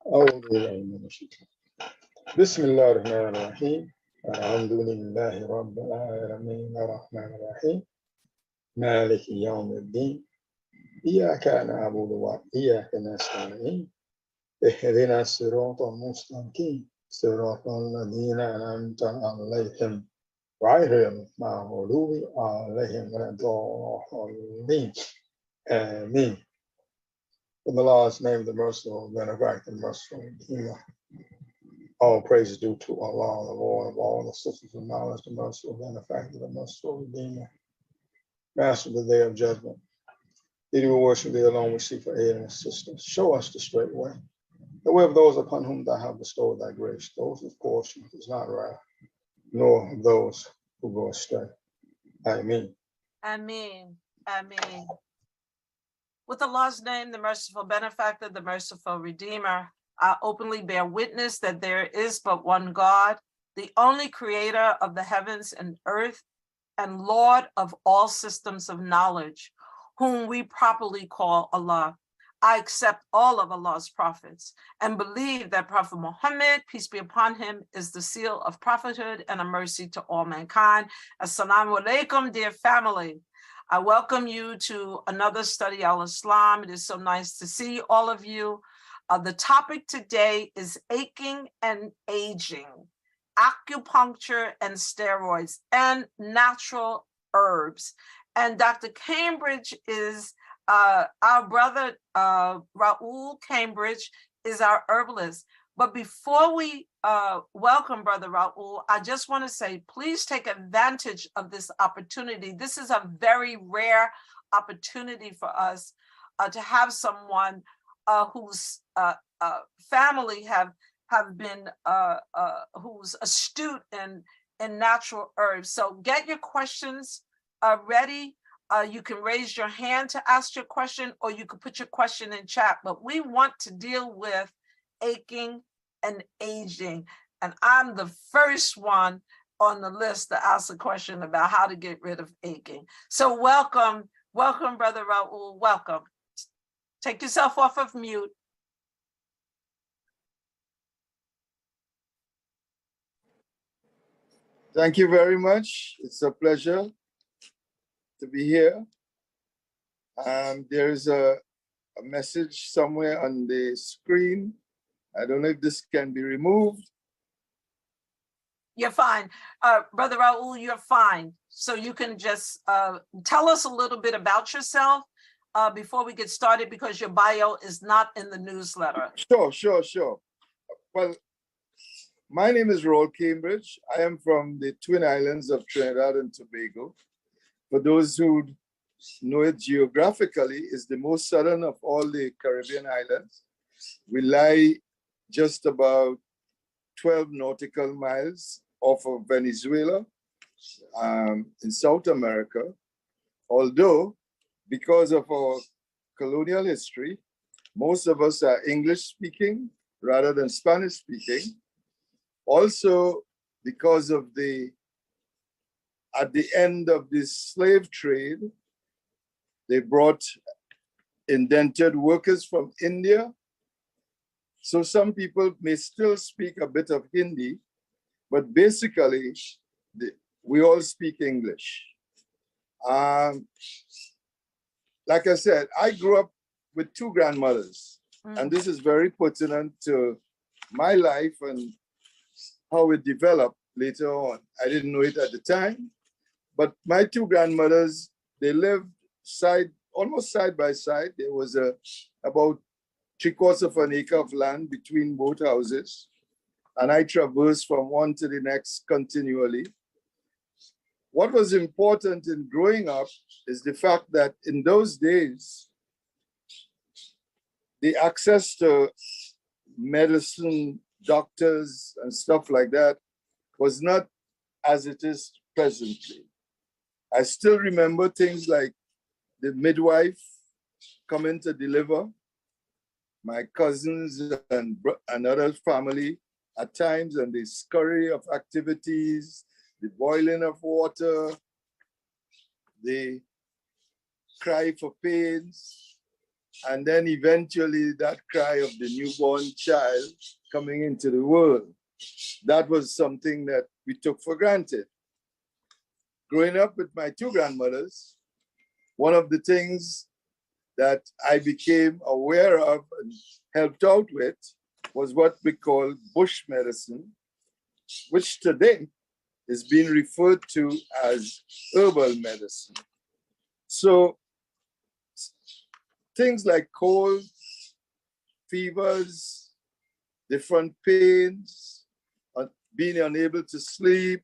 أعوذ بالله من الشيطان بسم الله الرحمن الرحيم الحمد لله رب العالمين الرحمن الرحيم مالك يوم الدين إياك نعبد وإياك نستعين اهدنا الصراط المستقيم صراط الذين أنعمت عليهم غير المغضوب عليهم ولا الضالين آمين. In the Lord's name, the merciful, benefactor, merciful Redeemer. All praise is due to Allah, the Lord of all, the sisters of knowledge, the merciful benefactor, the merciful Redeemer, Master of the day of judgment. Thee we worship, thee alone we seek for aid and assistance. Show us the straight way, the way of those upon whom thou hast bestowed thy grace, those whose portion is not wrath, nor of those who go astray. Amen. Amen. Amen. With Allah's name, the merciful benefactor, the merciful redeemer, I openly bear witness that there is but one God, the only creator of the heavens and earth, and Lord of all systems of knowledge, whom we properly call Allah. I accept all of Allah's prophets and believe that Prophet Muhammad, peace be upon him, is the seal of prophethood and a mercy to all mankind. Assalamu alaikum, dear family. I welcome you to another study al-Islam. It is so nice to see all of you. The topic today is aching and aging, acupuncture and steroids, and natural herbs. And Dr. Cambridge is our brother, Raul Cambridge is our herbalist. But before we welcome Brother Raul, I just want to say, please take advantage of this opportunity. This is a very rare opportunity for us to have someone whose family have been, who's astute in natural herbs. So get your questions ready. You can raise your hand to ask your question, or you can put your question in chat. But we want to deal with aching and aging. And I'm the first one on the list to ask a question about how to get rid of aching. So welcome, Brother Raul, welcome. Take yourself off of mute. Thank you very much. It's a pleasure to be here. There's a message somewhere on the screen. I don't know if this can be removed. You're fine. Brother Raul, you're fine. So you can just tell us a little bit about yourself before we get started, because your bio is not in the newsletter. Sure. Well, my name is Raul Cambridge. I am from the Twin Islands of Trinidad and Tobago. For those who know it geographically, it's the most southern of all the Caribbean islands. We lie just about 12 nautical miles off of Venezuela in South America. Although, because of our colonial history, most of us are English speaking rather than Spanish speaking. Also, because of at the end of the slave trade, they brought indentured workers from India. So some people may still speak a bit of Hindi, but basically, we all speak English. Like I said, I grew up with two grandmothers, and this is very pertinent to my life and how it developed later on. I didn't know it at the time, but my two grandmothers, they lived almost side by side. There was about 3/4 of an acre of land between both houses, and I traversed from one to the next continually. What was important in growing up is the fact that in those days, the access to medicine, doctors, and stuff like that was not as it is presently. I still remember things like the midwife coming to deliver, my cousins and other family at times, and the scurry of activities, the boiling of water, the cry for pains. And then eventually that cry of the newborn child coming into the world. That was something that we took for granted. Growing up with my two grandmothers, one of the things that I became aware of and helped out with was what we call bush medicine, which today is being referred to as herbal medicine. So things like cold, fevers, different pains, being unable to sleep,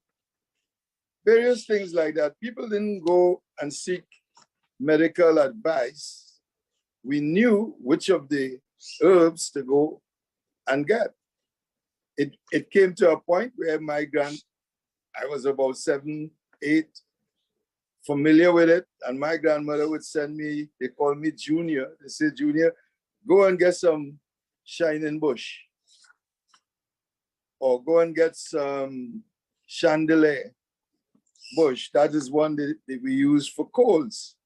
various things like that. People didn't go and seek medical advice. We knew which of the herbs to go and get. It came to a point where I was about 7, 8, familiar with it, and my grandmother would send me, they call me Junior. They say, Junior, go and get some shining bush, or go and get some chandelier bush. That is one that we use for colds.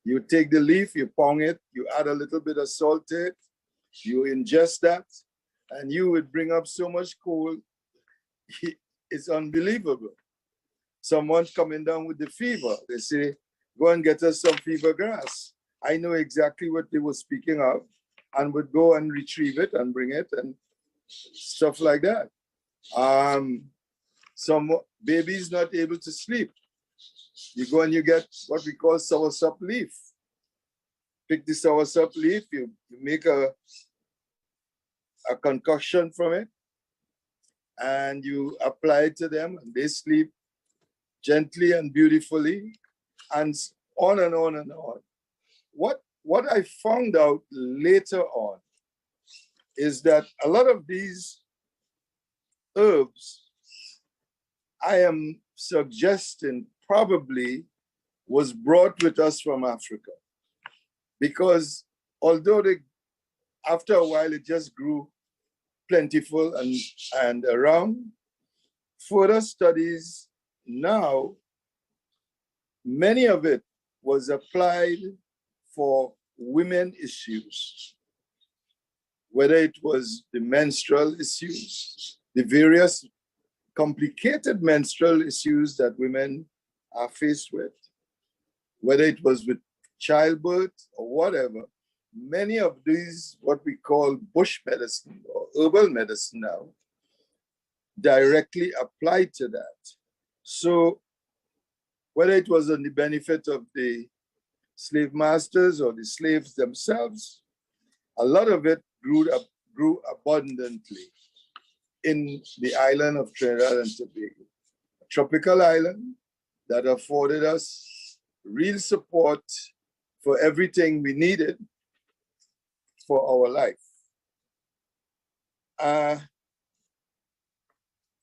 You take the leaf, you pound it, you add a little bit of salt to it, you ingest that, and you would bring up so much cold. It's unbelievable. Someone's coming down with the fever. They say, go and get us some fever grass. I know exactly what they were speaking of, and would go and retrieve it and bring it and stuff like that. Some babies not able to sleep. You go and you get what we call soursop leaf. Pick the soursop leaf, you make a concoction from it, and you apply it to them, and they sleep gently and beautifully, and on and on and on. What I found out later on is that a lot of these herbs, I am suggesting, probably was brought with us from Africa, because although after a while it just grew plentiful and around, further studies now, many of it was applied for women issues, whether it was the menstrual issues, the various complicated menstrual issues that women are faced with, whether it was with childbirth or whatever. Many of these, what we call bush medicine or herbal medicine now, directly apply to that. So whether it was on the benefit of the slave masters or the slaves themselves, a lot of it grew abundantly in the island of Trinidad and Tobago, a tropical island that afforded us real support for everything we needed for our life.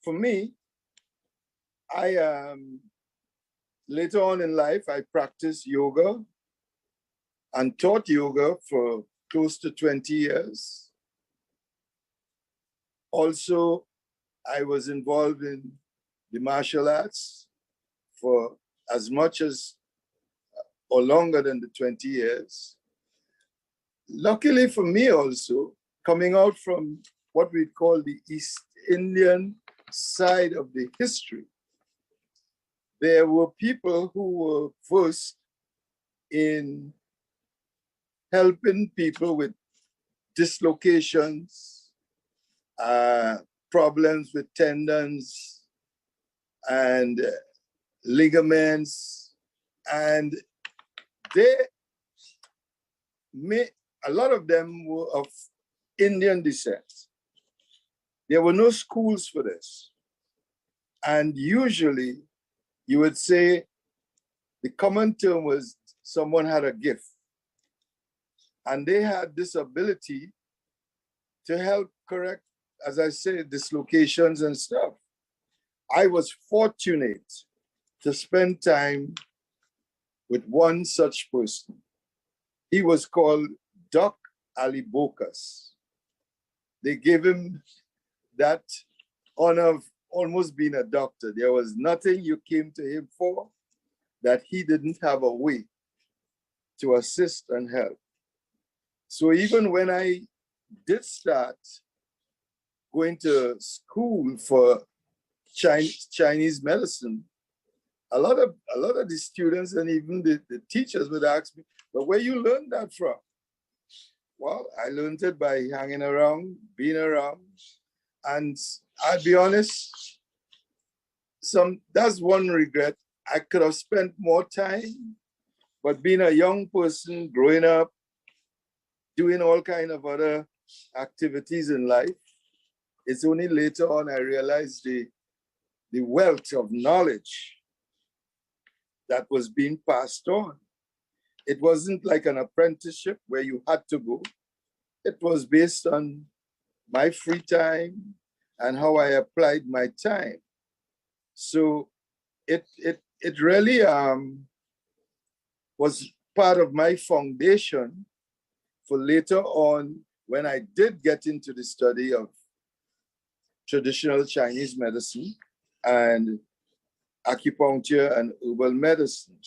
For me, later on in life, I practiced yoga and taught yoga for close to 20 years. Also, I was involved in the martial arts for as much as or longer than the 20 years. Luckily for me also, coming out from what we call the East Indian side of the history, there were people who were versed in helping people with dislocations, problems with tendons and ligaments, and a lot of them were of Indian descent. There were no schools for this. And usually you would say the common term was someone had a gift. And they had this ability to help correct, as I say, dislocations and stuff. I was fortunate to spend time with one such person. He was called Doc Ali Bokas. They gave him that honor of almost being a doctor. There was nothing you came to him for that he didn't have a way to assist and help. So even when I did start going to school for Chinese medicine, a lot of the students and even the teachers would ask me, but where you learned that from? Well, I learned it by hanging around, being around. And I'll be honest, that's one regret. I could have spent more time, but being a young person, growing up, doing all kind of other activities in life, it's only later on I realized the wealth of knowledge that was being passed on. It wasn't like an apprenticeship where you had to go. It was based on my free time and how I applied my time. So it really was part of my foundation for later on when I did get into the study of traditional Chinese medicine and acupuncture and herbal medicine.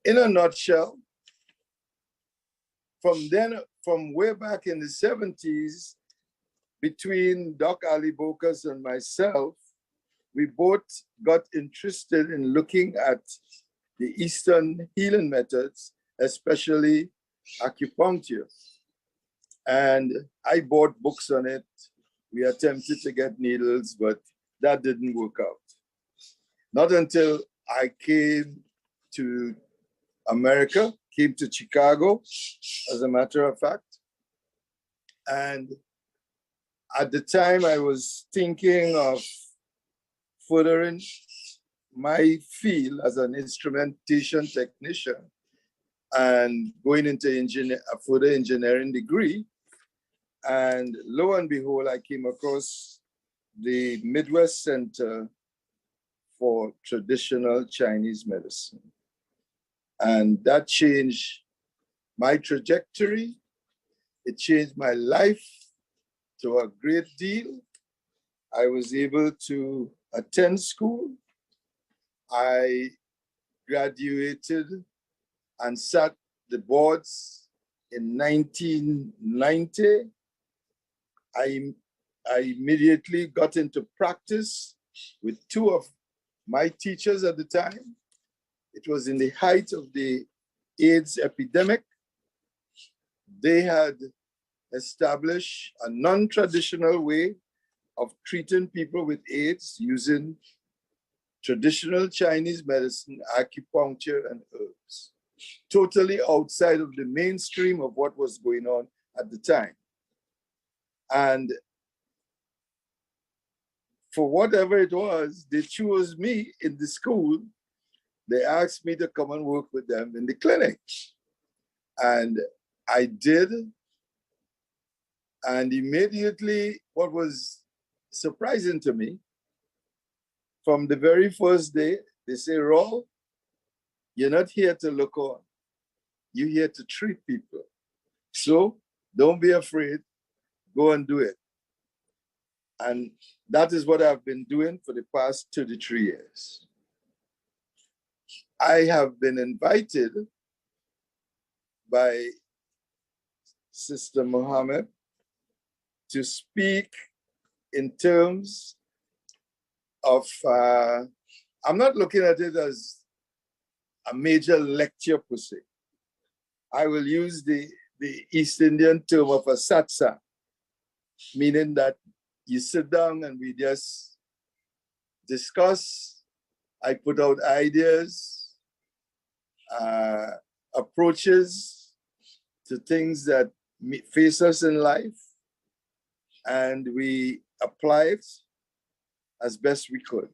In a nutshell, from way back in the 70s, between Doc Ali Bokas and myself, we both got interested in looking at the Eastern healing methods, especially acupuncture. And I bought books on it. We attempted to get needles, but that didn't work out. Not until I came to America, came to Chicago, as a matter of fact. And at the time, I was thinking of furthering my field as an instrumentation technician and going into a further engineering degree. And lo and behold, I came across the Midwest Center for Traditional Chinese Medicine. And that changed my trajectory. It changed my life to a great deal. I was able to attend school. I graduated and sat the boards in 1990. I immediately got into practice with two of my teachers at the time. It was in the height of the AIDS epidemic. They had established a non-traditional way of treating people with AIDS using traditional Chinese medicine, acupuncture, and herbs, totally outside of the mainstream of what was going on at the time. And for whatever it was, they chose me in the school. They asked me to come and work with them in the clinic. And I did. And immediately, what was surprising to me, from the very first day, they say, Raul, you're not here to look on. You're here to treat people. So don't be afraid. Go and do it. And that is what I've been doing for the past 33 years. I have been invited by Sister Mohammed to speak in terms of, I'm not looking at it as a major lecture per se. I will use the East Indian term of a satsang, meaning that you sit down and we just discuss. I put out ideas, approaches to things that face us in life, and we apply it as best we could.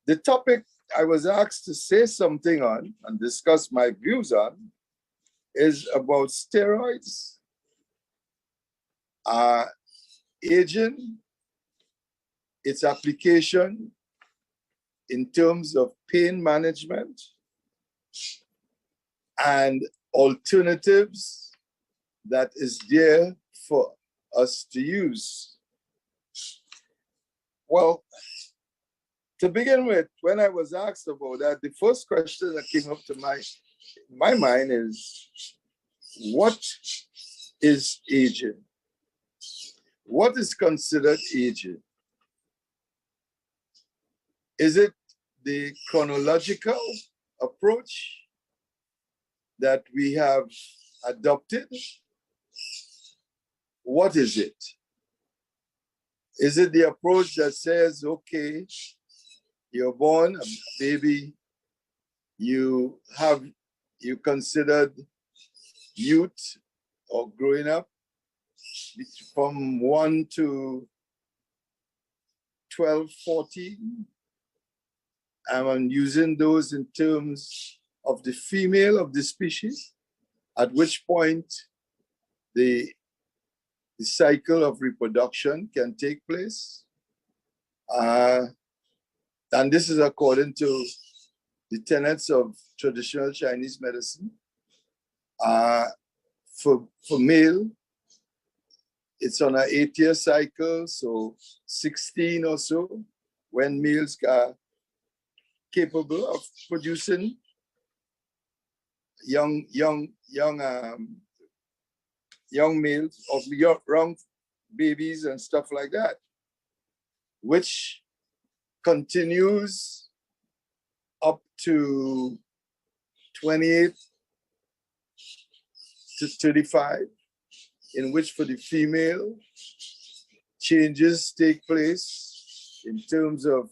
The topic I was asked to say something on and discuss my views on is about steroids, aging, its application in terms of pain management, and alternatives that is there for us to use. Well, To begin with, when I was asked about that, the first question that came up to my mind is, what is aging? What is considered aging? Is it the chronological approach that we have adopted? What is it? Is it the approach that says, okay, you're born a baby, you considered youth or growing up from 1 to 12, 14. I'm using those in terms of the female of the species, at which point the cycle of reproduction can take place. And this is according to the tenets of traditional Chinese medicine. For male, it's on an 8-year cycle, so 16 or so, when males are capable of producing young males, of young babies and stuff like that, which continues up to 28 to 35, in which for the female, changes take place in terms of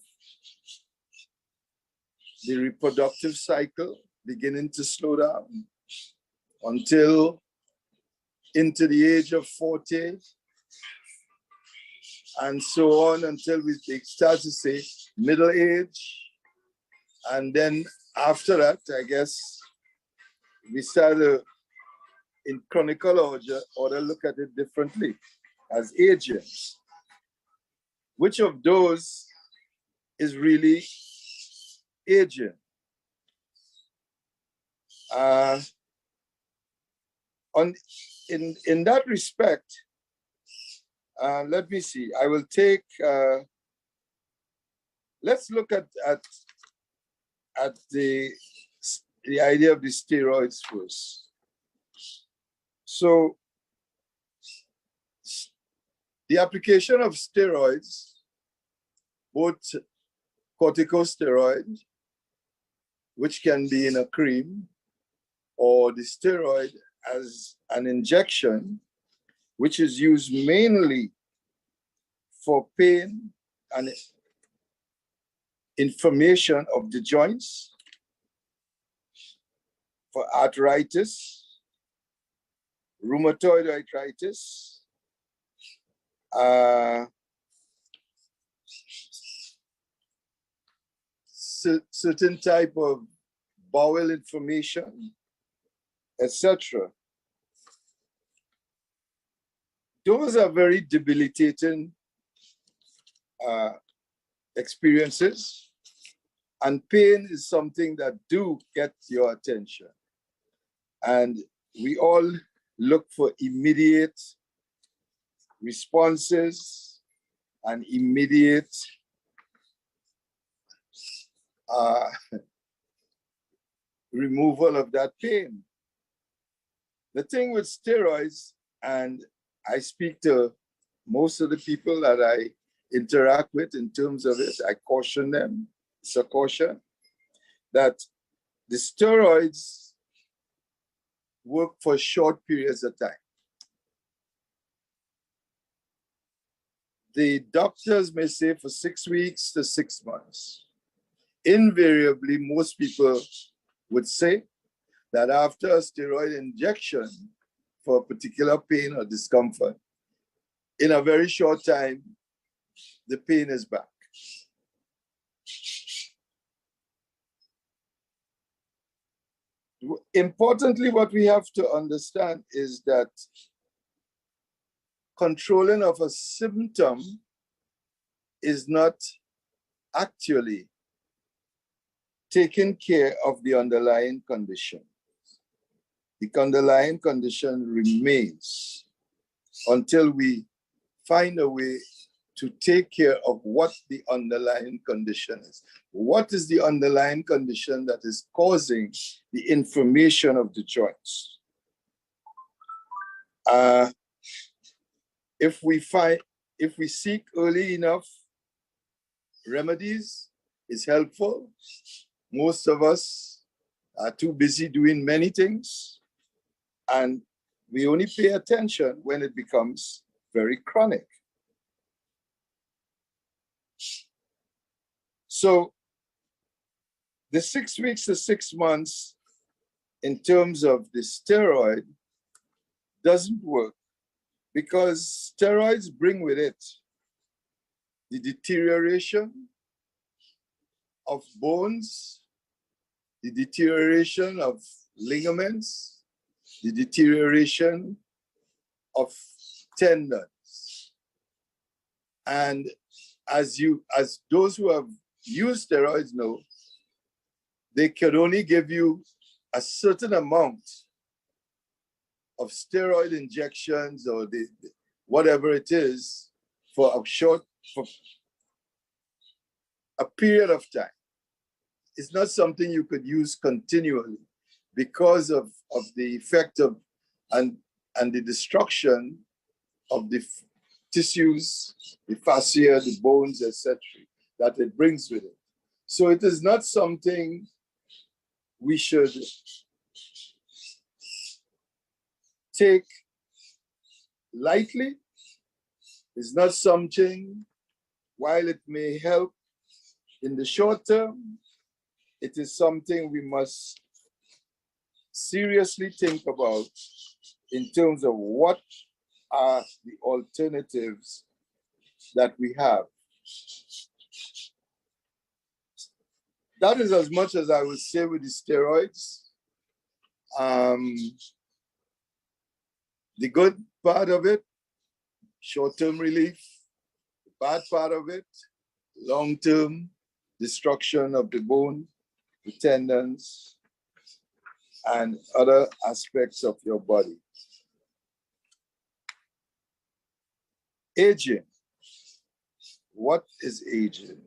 the reproductive cycle beginning to slow down until into the age of 40, and so on until we start to say middle age. And then after that, I guess, we start to, in chronicle order, look at it differently as aging. Which of those is really aging? In that respect, let me see. I will take. Let's look at the idea of the steroids first. So, the application of steroids, both corticosteroid, which can be in a cream, or the steroid as an injection, which is used mainly for pain and inflammation of the joints, for arthritis, rheumatoid arthritis, certain type of bowel inflammation, etc. Those are very debilitating experiences, and pain is something that do get your attention. And we all look for immediate responses and immediate removal of that pain. The thing with steroids, and I speak to most of the people that I interact with in terms of it, I caution them, it's a caution, that the steroids work for short periods of time. The doctors may say for 6 weeks to 6 months. Invariably, most people would say that after a steroid injection for a particular pain or discomfort, in a very short time, the pain is back. Importantly, what we have to understand is that controlling of a symptom is not actually taking care of the underlying condition. The underlying condition remains until we find a way to take care of what the underlying condition is. What is the underlying condition that is causing the inflammation of the joints? If we seek early enough remedies, it's helpful. Most of us are too busy doing many things, and we only pay attention when it becomes very chronic. So the 6 weeks to 6 months in terms of the steroid doesn't work, because steroids bring with it the deterioration of bones, the deterioration of ligaments, the deterioration of tendons. And as those who have used steroids know, they can only give you a certain amount of steroid injections or whatever it is for a period of time. It's not something you could use continually because of the effect of and the destruction of the tissues, the fascia, the bones, etc., that it brings with it. So it is not something we should take lightly. It's not something, while it may help in the short term, it is something we must seriously think about in terms of what are the alternatives that we have. That is as much as I would say with the steroids. The good part of it, short-term relief. The bad part of it, long-term destruction of the bone, the tendons, and other aspects of your body. Aging. What is aging?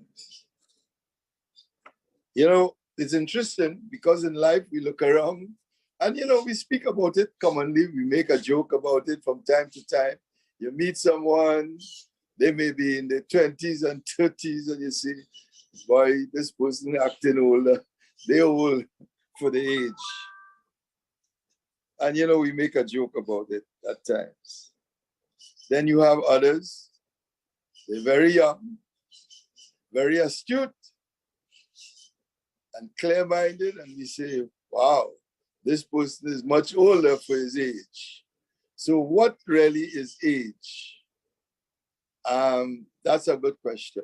You know, it's interesting because in life we look around and, you know, we speak about it commonly. We make a joke about it from time to time. You meet someone, they may be in their 20s and 30s, and you see, boy, this person acting older. They're old for the age. And, you know, we make a joke about it at times. Then you have others. They're very young, very astute, and clear-minded, and we say, wow, this person is much older for his age. So what really is age? That's a good question.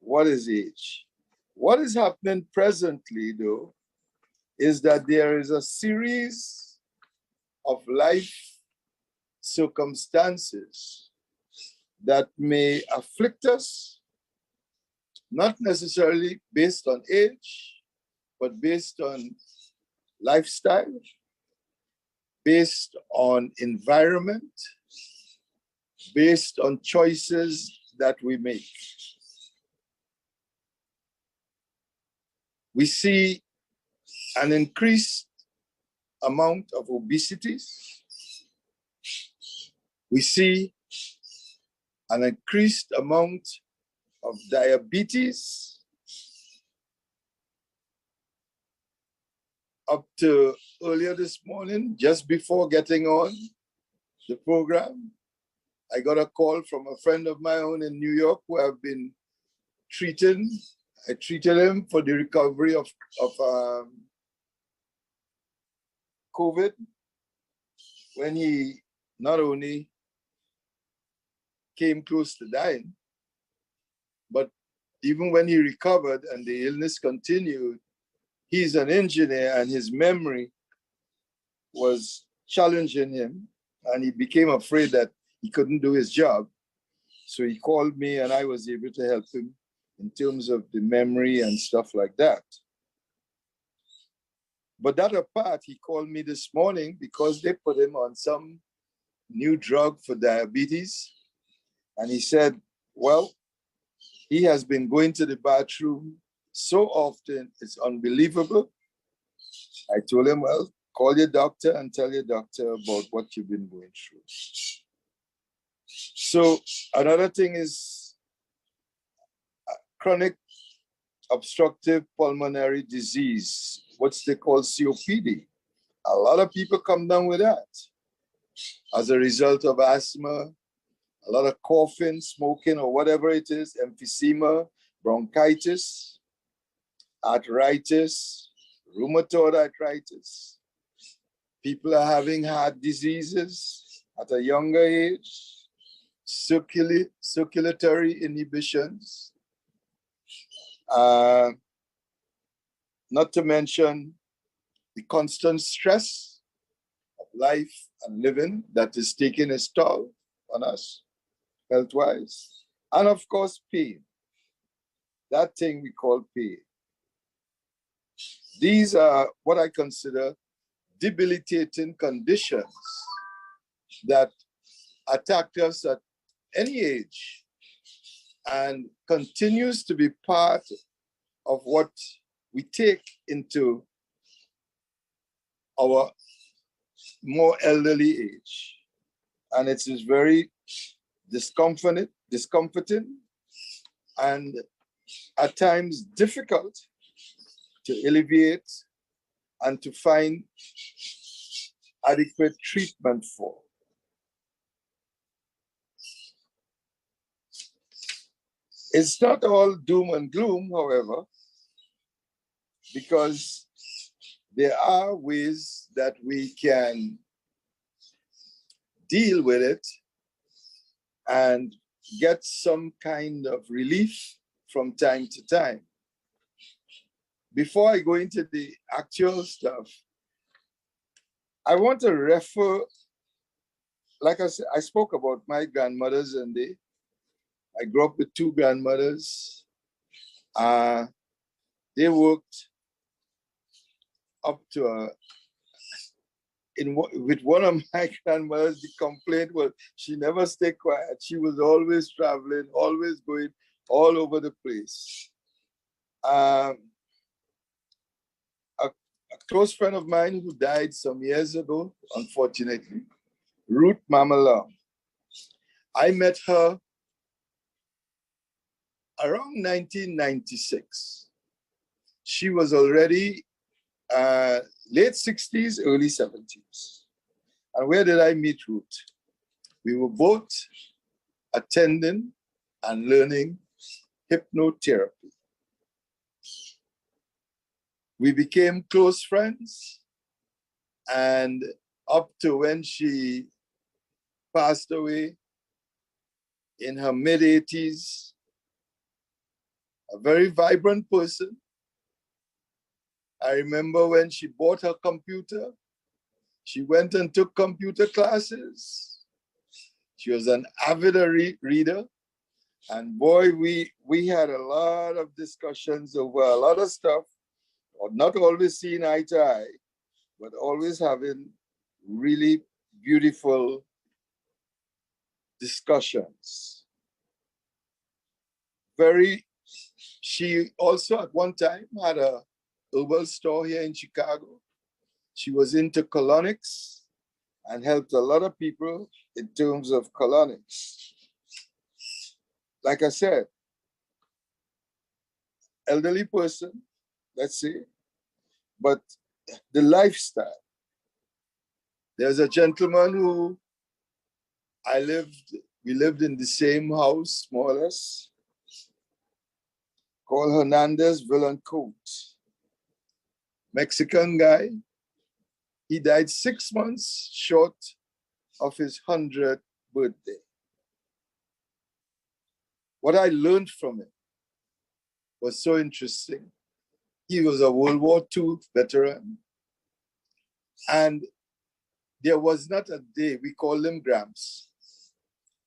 What is age? What is happening presently, though, is that there is a series of life circumstances that may afflict us, not necessarily based on age, but based on lifestyle, based on environment, based on choices that we make. We see an increased amount of obesities. We see an increased amount of diabetes. Up to earlier this morning, just before getting on the program, I got a call from a friend of my own in New York who I've been treating. I treated him for the recovery of COVID, when he not only came close to dying, but even when he recovered and the illness continued, he's an engineer and his memory was challenging him, and he became afraid that he couldn't do his job. So he called me and I was able to help him in terms of the memory and stuff like that. But that apart, he called me this morning because they put him on some new drug for diabetes. And he said, well, he has been going to the bathroom so often, it's unbelievable. I told him, well, call your doctor and tell your doctor about what you've been going through. So another thing is chronic obstructive pulmonary disease, what's they call COPD. A lot of people come down with that as a result of asthma, a lot of coughing, smoking, or whatever it is, emphysema, bronchitis, arthritis, rheumatoid arthritis. People are having heart diseases at a younger age, circulatory inhibitions, not to mention the constant stress of life and living that is taking its toll on us, health-wise. And of course, pain. That thing we call pain. These are what I consider debilitating conditions that attack us at any age and continues to be part of what we take into our more elderly age. And it is very discomforting and at times difficult to alleviate and to find adequate treatment for. It's not all doom and gloom, however, because there are ways that we can deal with it and get some kind of relief from time to time. Before I go into the actual stuff, I want to refer, like I said, I spoke about my grandmothers, and I grew up with two grandmothers. They worked up to with one of my grandmothers. The complaint was she never stayed quiet. She was always traveling, always going all over the place. A close friend of mine who died some years ago, unfortunately, Ruth Mamala. I met her around 1996. She was already late 60s, early 70s. And where did I meet Ruth? We were both attending and learning hypnotherapy. We became close friends, and up to when she passed away in her mid-80s, a very vibrant person. I remember when she bought her computer, she went and took computer classes. She was an avid reader. And boy, we had a lot of discussions over a lot of stuff, or not always seeing eye to eye, but always having really beautiful discussions. She also at one time had a herbal store here in Chicago. She was into colonics and helped a lot of people in terms of colonics. Like I said, elderly person, let's say, but the lifestyle. There's a gentleman who we lived in the same house, more or less, called Hernandez Villancourt. Mexican guy. He died 6 months short of his 100th birthday. What I learned from him was so interesting. He was a World War II veteran. And there was not a day, we call him Gramps.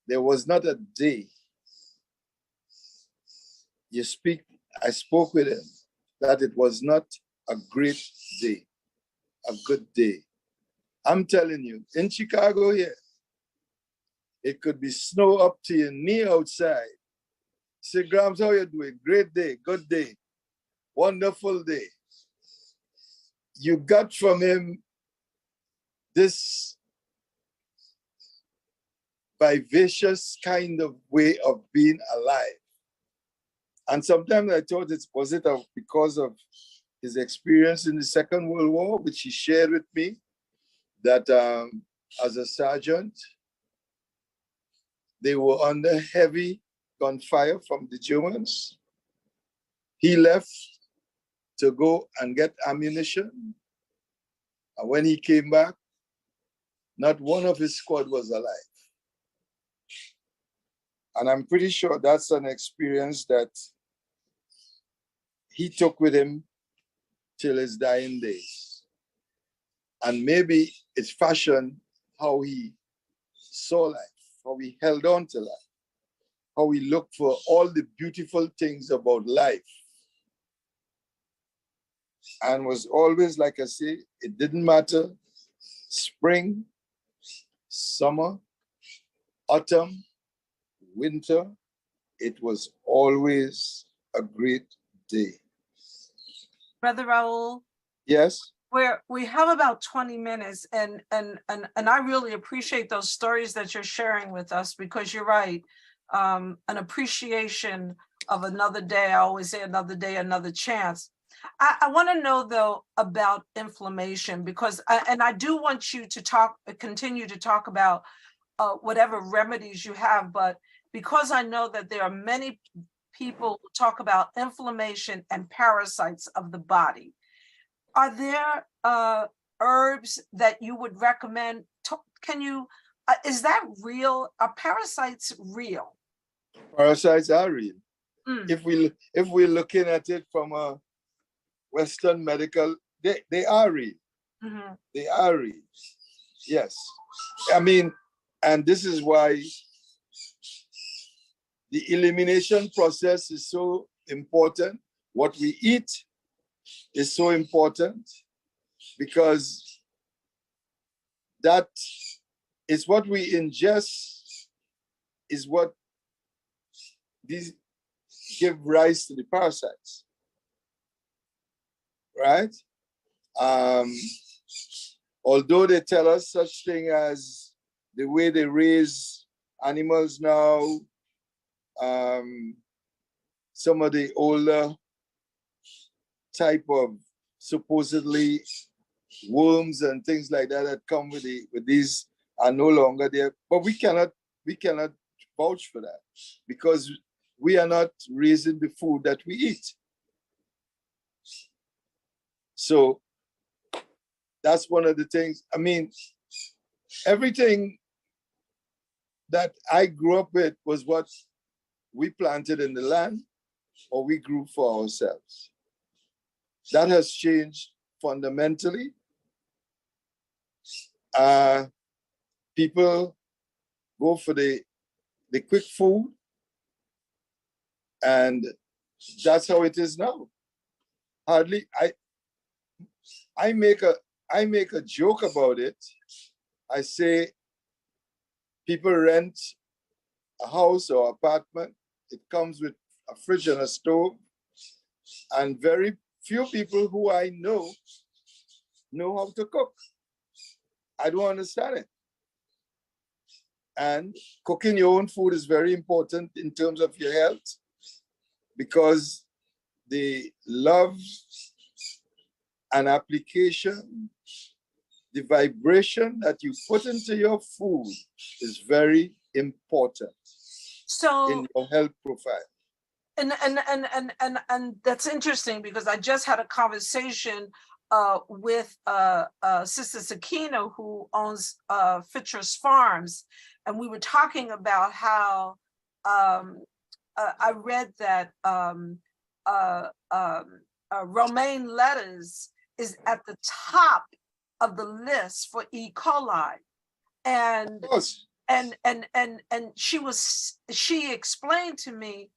There was not a day I spoke with him that it was not a great day, a good day. I'm telling you, in Chicago here, It could be snow up to your knee outside. Say, Grams, how you doing? Great day, good day, wonderful day. You got from him this vivacious kind of way of being alive. And sometimes I thought was it because of his experience in the Second World War, which he shared with me, that as a sergeant, they were under heavy gunfire from the Germans. He left to go and get ammunition. And when he came back, not one of his squad was alive. And I'm pretty sure that's an experience that he took with him till his dying days. And maybe it's fashioned how he saw life, how he held on to life, how he looked for all the beautiful things about life. And was always, like I say, it didn't matter, spring, summer, autumn, winter, it was always a great day. Brother Raul, Yes. we have about 20 minutes, and I really appreciate those stories that you're sharing with us, because you're right. An appreciation of another day. I always say another day, another chance. I want to know though about inflammation, because I do want you to continue to talk about whatever remedies you have, but because I know that there are many people who talk about inflammation and parasites of the body, are there herbs that you would recommend? Can you, is that real? Are parasites real? Parasites are real. If we're looking at it from a Western medical, they are real. Mm-hmm. They are real. Yes. I mean, and this is why the elimination process is so important. What we eat is so important, because that is what we ingest, is what these give rise to the parasites, right? Although they tell us such thing as the way they raise animals now, some of the older type of supposedly worms and things like that that come with these are no longer there. But we cannot vouch for that, because we are not raising the food that we eat. So that's one of the things. I mean, everything that I grew up with was what we planted in the land or we grew for ourselves. That has changed fundamentally. People go for the quick food, and that's how it is now. Hardly, I make a joke about it. I say people rent a house or apartment. It comes with a fridge and a stove, and very few people who I know how to cook. I don't understand it. And cooking your own food is very important in terms of your health, because the love and application, the vibration that you put into your food is very important in your health profile. And that's interesting, because I just had a conversation with Sister Sakina, who owns Fitrah Farms, and we were talking about how I read that romaine lettuce is at the top of the list for E. coli, and she explained to me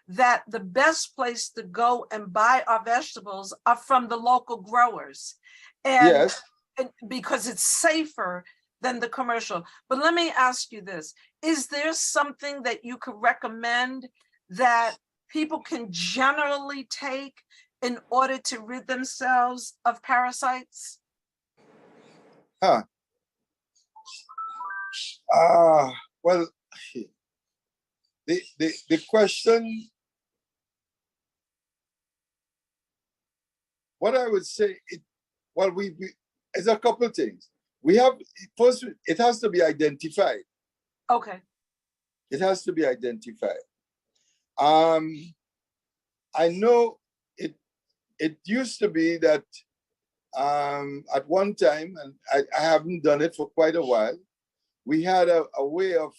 that the best place to go and buy our vegetables are from the local growers, and, yes, and because it's safer than the commercial. But let me ask you this. Is there something that you could recommend that people can generally take in order to rid themselves of parasites? Well, the question, what I would say, it's a couple of things. We have, first, it has to be identified. Okay. It has to be identified. I know it used to be that at one time, and I haven't done it for quite a while, we had a way of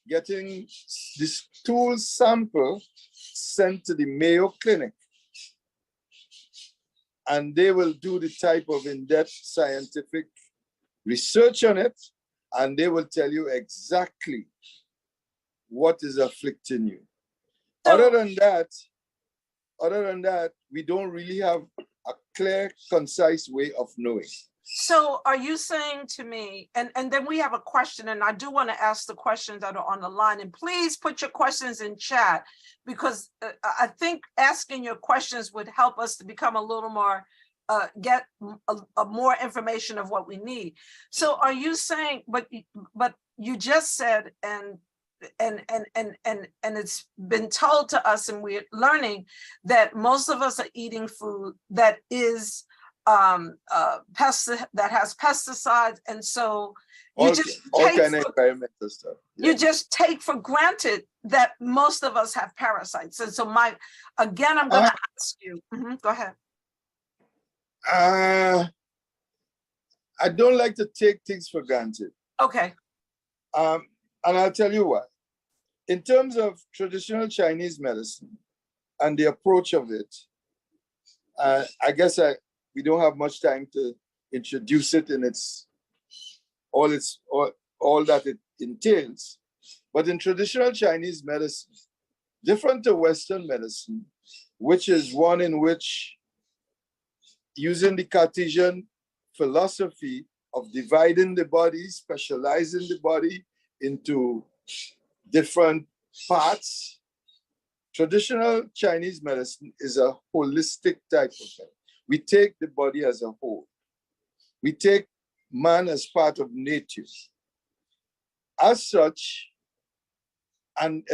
getting this stool sample sent to the Mayo Clinic. And they will do the type of in-depth scientific research on it, and they will tell you exactly what is afflicting you. So, Other than that, we don't really have a clear, concise way of knowing. so are you saying to me, and then we have a question, and I do want to ask the questions that are on the line, and please put your questions in chat, because I think asking your questions would help us to become a little more, get a more information of what we need. So are you saying, but you just said, and it's been told to us, and we're learning that most of us are eating food that is that has pesticides, and so you All just kind of environmental stuff. Yeah. you just take for granted that most of us have parasites. And so I'm going to ask you. Go ahead. I don't like to take things for granted. Okay. And I'll tell you why. In terms of traditional Chinese medicine and the approach of it, I guess we don't have much time to introduce it in all that it entails. But in traditional Chinese medicine, different to Western medicine, which is one in which, using the Cartesian philosophy of dividing the body, specializing the body into different parts, traditional Chinese medicine is a holistic type of thing. We take the body as a whole. We take man as part of nature. As such, and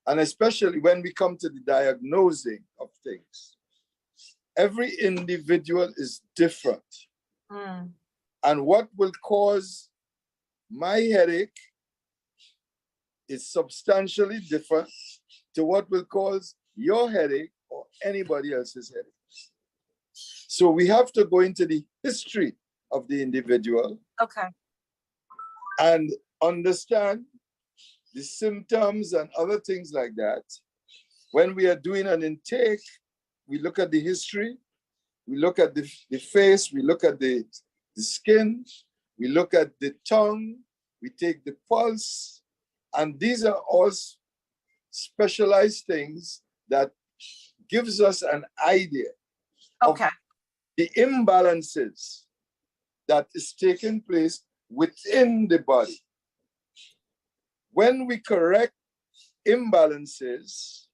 especially when we come to the diagnosing of things, every individual is different. And what will cause my headache is substantially different to what will cause your headache or anybody else's headache. So we have to go into the history of the individual. Okay. And understand the symptoms and other things like that. When we are doing an intake, we look at the history, we look at the face, we look at the skin, we look at the tongue, we take the pulse, and these are all specialized things that gives us an idea of the imbalances that is taking place within the body. When we correct imbalances,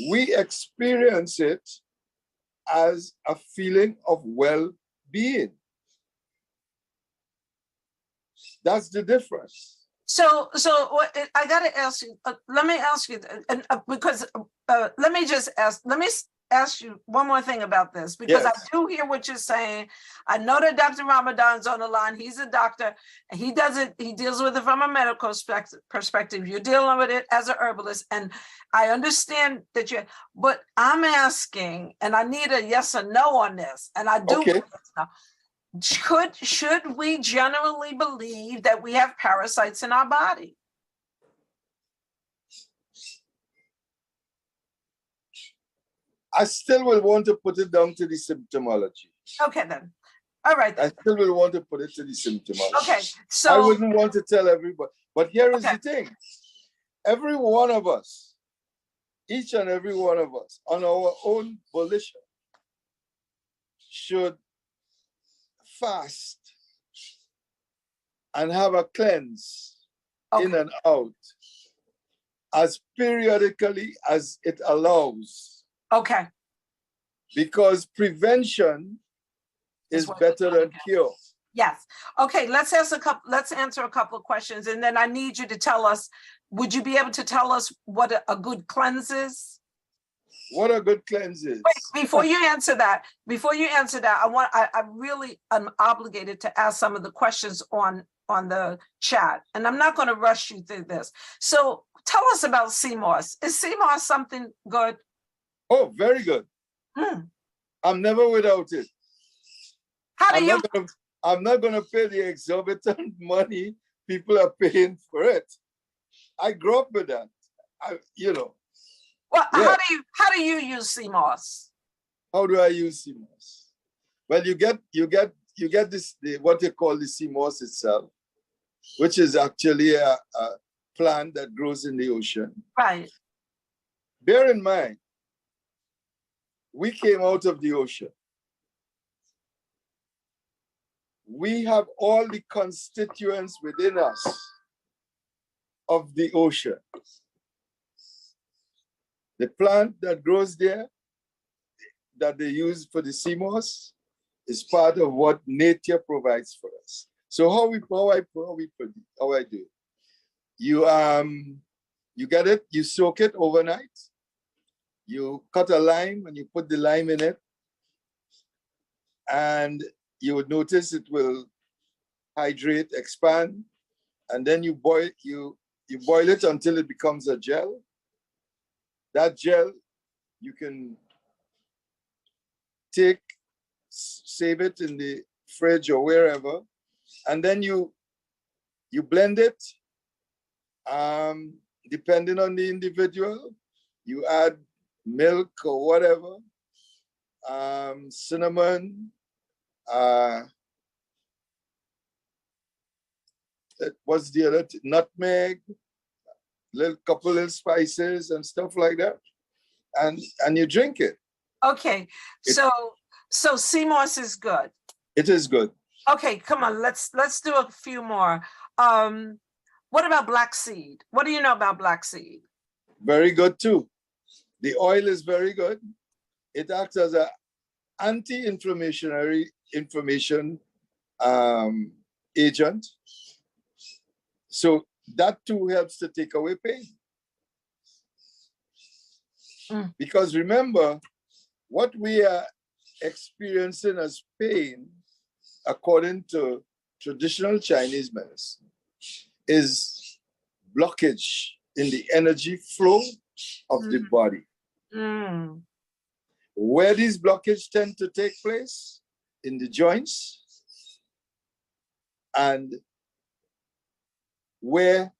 we experience it as a feeling of well-being. That's the difference. So I got to ask you, let me ask you, because let me ask you one more thing about this, because yes. I do hear what you're saying. I know that Dr. Ramadan's on the line. He's a doctor, and he deals with it from a medical perspective. You're dealing with it as a herbalist, and I understand that but I'm asking, and I need a yes or no on this, and I do. Okay. Should we generally believe that we have parasites in our body? I still will want to put it down to the symptomology. Okay, then. All right. Then. I still will want to put it to the symptomology. Okay, so I wouldn't want to tell everybody, but here is the thing. Every one of us, each and every one of us, on our own volition, should fast and have a cleanse Okay. in and out as periodically as it allows, Okay. because prevention is what better we're than cure. Yes. Okay, let's answer a couple of questions, and then I need you to tell us, would you be able to tell us what a good cleanse is? What a good cleanse is. Wait, before you answer that, I really am obligated to ask some of the questions on the chat, and I'm not going to rush you through this. So tell us about CMOS. Is CMOS something good? Oh, very good. I'm never without it. How do you? I'm not gonna pay the exorbitant money people are paying for it. I grew up with that. Well, yeah. how do you use CMOS? How do I use CMOS? Well, you get this what they call the CMOS itself, which is actually a plant that grows in the ocean. Right. Bear in mind, we came out of the ocean. We have all the constituents within us of the ocean. The plant that grows there, that they use for the CMOS, is part of what nature provides for us. So how I do it? You get it, you soak it overnight. You cut a lime and you put the lime in it, and you would notice it will hydrate, expand, and then you boil it until it becomes a gel. That gel you can take, save it in the fridge or wherever, and then you blend it. Depending on the individual, you add milk or whatever, cinnamon, what's the other? Nutmeg, couple little spices and stuff like that, and you drink it. Okay, so CMOS is good. It is good. Okay, come on, let's do a few more. What about black seed? What do you know about black seed? Very good too. The oil is very good. It acts as an anti-inflammatory agent. So that too helps to take away pain. Because remember, what we are experiencing as pain, according to traditional Chinese medicine, is blockage in the energy flow of the body. Where these blockages tend to take place? In the joints, and where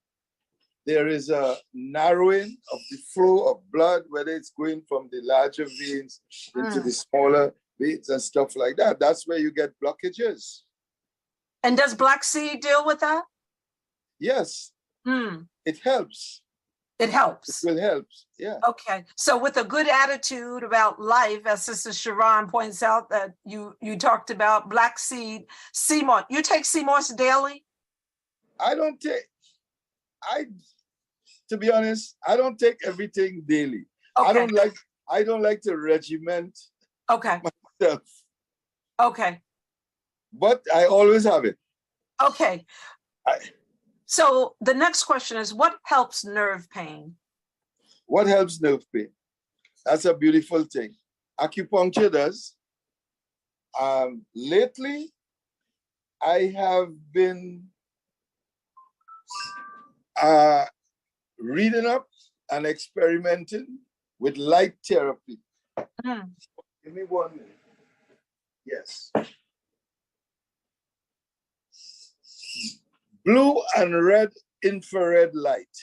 there is a narrowing of the flow of blood, whether it's going from the larger veins into the smaller veins and stuff like that. That's where you get blockages. And does black seed deal with that? Yes. It helps. It helps. It will help, yeah. Okay, so with a good attitude about life, as Sister Sharon points out that you talked about black seed, CMOS. You take CMOS daily? To be honest, I don't take everything daily. Okay. I don't like to regiment myself. Okay. But I always have it. Okay. So the next question is, what helps nerve pain? What helps nerve pain? That's a beautiful thing. Acupuncture does. Lately, I have been reading up and experimenting with light therapy. Give me 1 minute. Yes. Blue and red infrared light.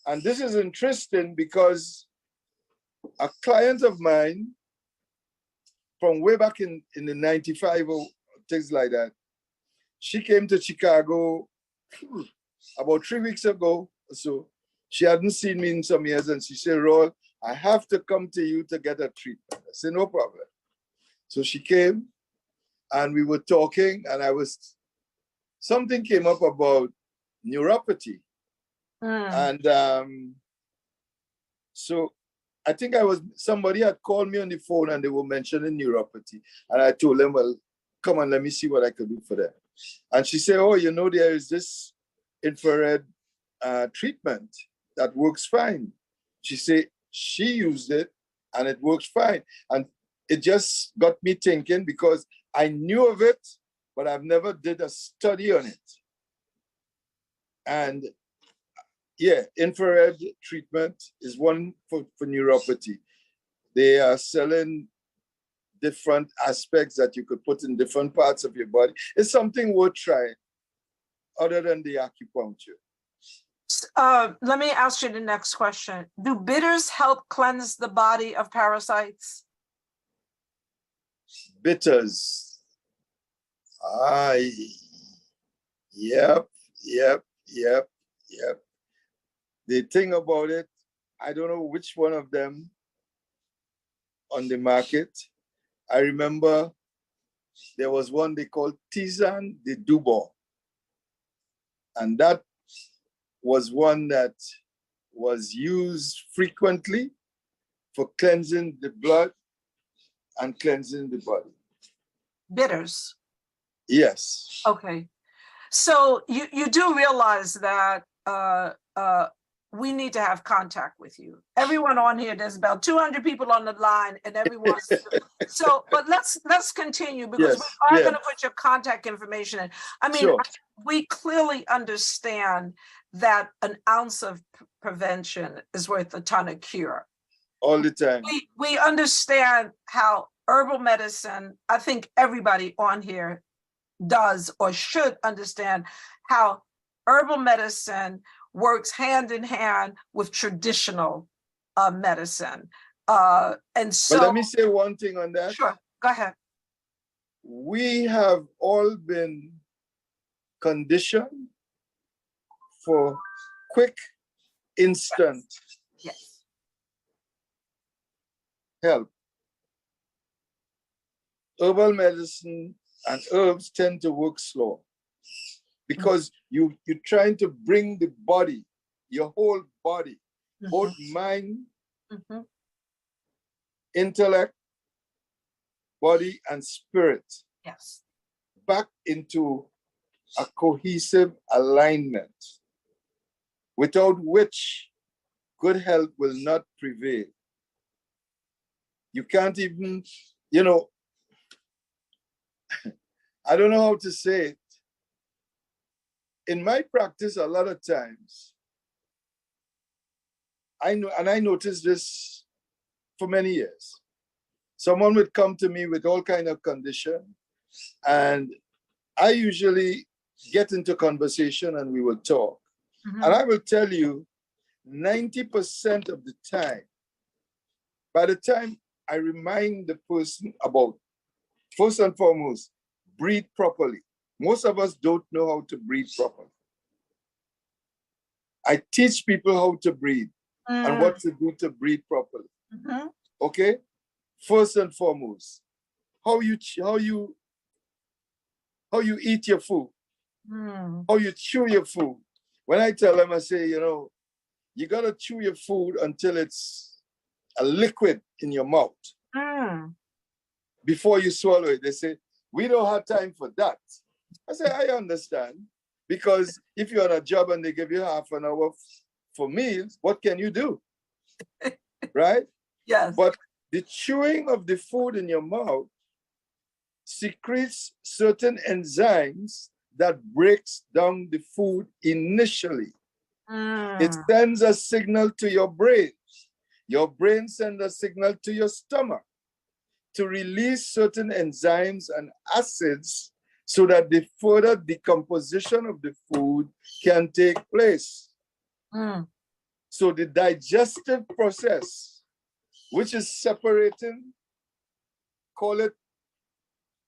And this is interesting because a client of mine from way back in the 95 or things like that, she came to Chicago about 3 weeks ago or so. She hadn't seen me in some years, and she said, Raul, I have to come to you to get a treatment. I said, no problem. So she came and we were talking, and I was something came up about neuropathy. And so I think somebody had called me on the phone and they were mentioning neuropathy. And I told them, well, come on, let me see what I could do for them. And she said, oh, you know, there is this infrared treatment that works fine. She said she used it and it works fine. And it just got me thinking, because I knew of it, but I've never did a study on it. And yeah, infrared treatment is one for neuropathy. They are selling different aspects that you could put in different parts of your body. It's something worth trying, other than the acupuncture. Let me ask you the next question. Do bitters help cleanse the body of parasites? Bitters. Yep. The thing about it, I don't know which one of them on the market. I remember there was one they called Tisane de Dubon. And that was one that was used frequently for cleansing the blood and cleansing the body. Bitters. Yes. Okay. So you do realize that we need to have contact with you. Everyone on here, there's about 200 people on the line, and everyone's so. But let's continue, because we are going to put your contact information in. I mean, sure. We clearly understand that an ounce of prevention is worth a ton of cure. All the time. We understand how herbal medicine, I think everybody on here does or should understand how herbal medicine works hand in hand with traditional medicine. And so— But let me say one thing on that. Sure, go ahead. We have all been conditioned for quick, instant help. Herbal medicine and herbs tend to work slow, because you're trying to bring the body, your whole body, both mind, intellect, body, and spirit, back into a cohesive alignment, without which good health will not prevail. You can't even, you know, I don't know how to say it. In my practice, a lot of times, I noticed this for many years. Someone would come to me with all kind of condition, and I usually get into conversation and we will talk. And I will tell you, 90% of the time, by the time I remind the person about, first and foremost, breathe properly. Most of us don't know how to breathe properly. I teach people how to breathe and what to do to breathe properly. Okay? First and foremost, how you eat your food, how you chew your food. When I tell them, I say, you know, you gotta chew your food until it's a liquid in your mouth before you swallow it. They say, we don't have time for that. I say, I understand, because if you're on a job and they give you half an hour for meals, what can you do? Right? Yes. But the chewing of the food in your mouth secretes certain enzymes that breaks down the food initially. It sends a signal to your brain. Your brain sends a signal to your stomach to release certain enzymes and acids so that the further decomposition of the food can take place. So the digestive process, which is separating, call it,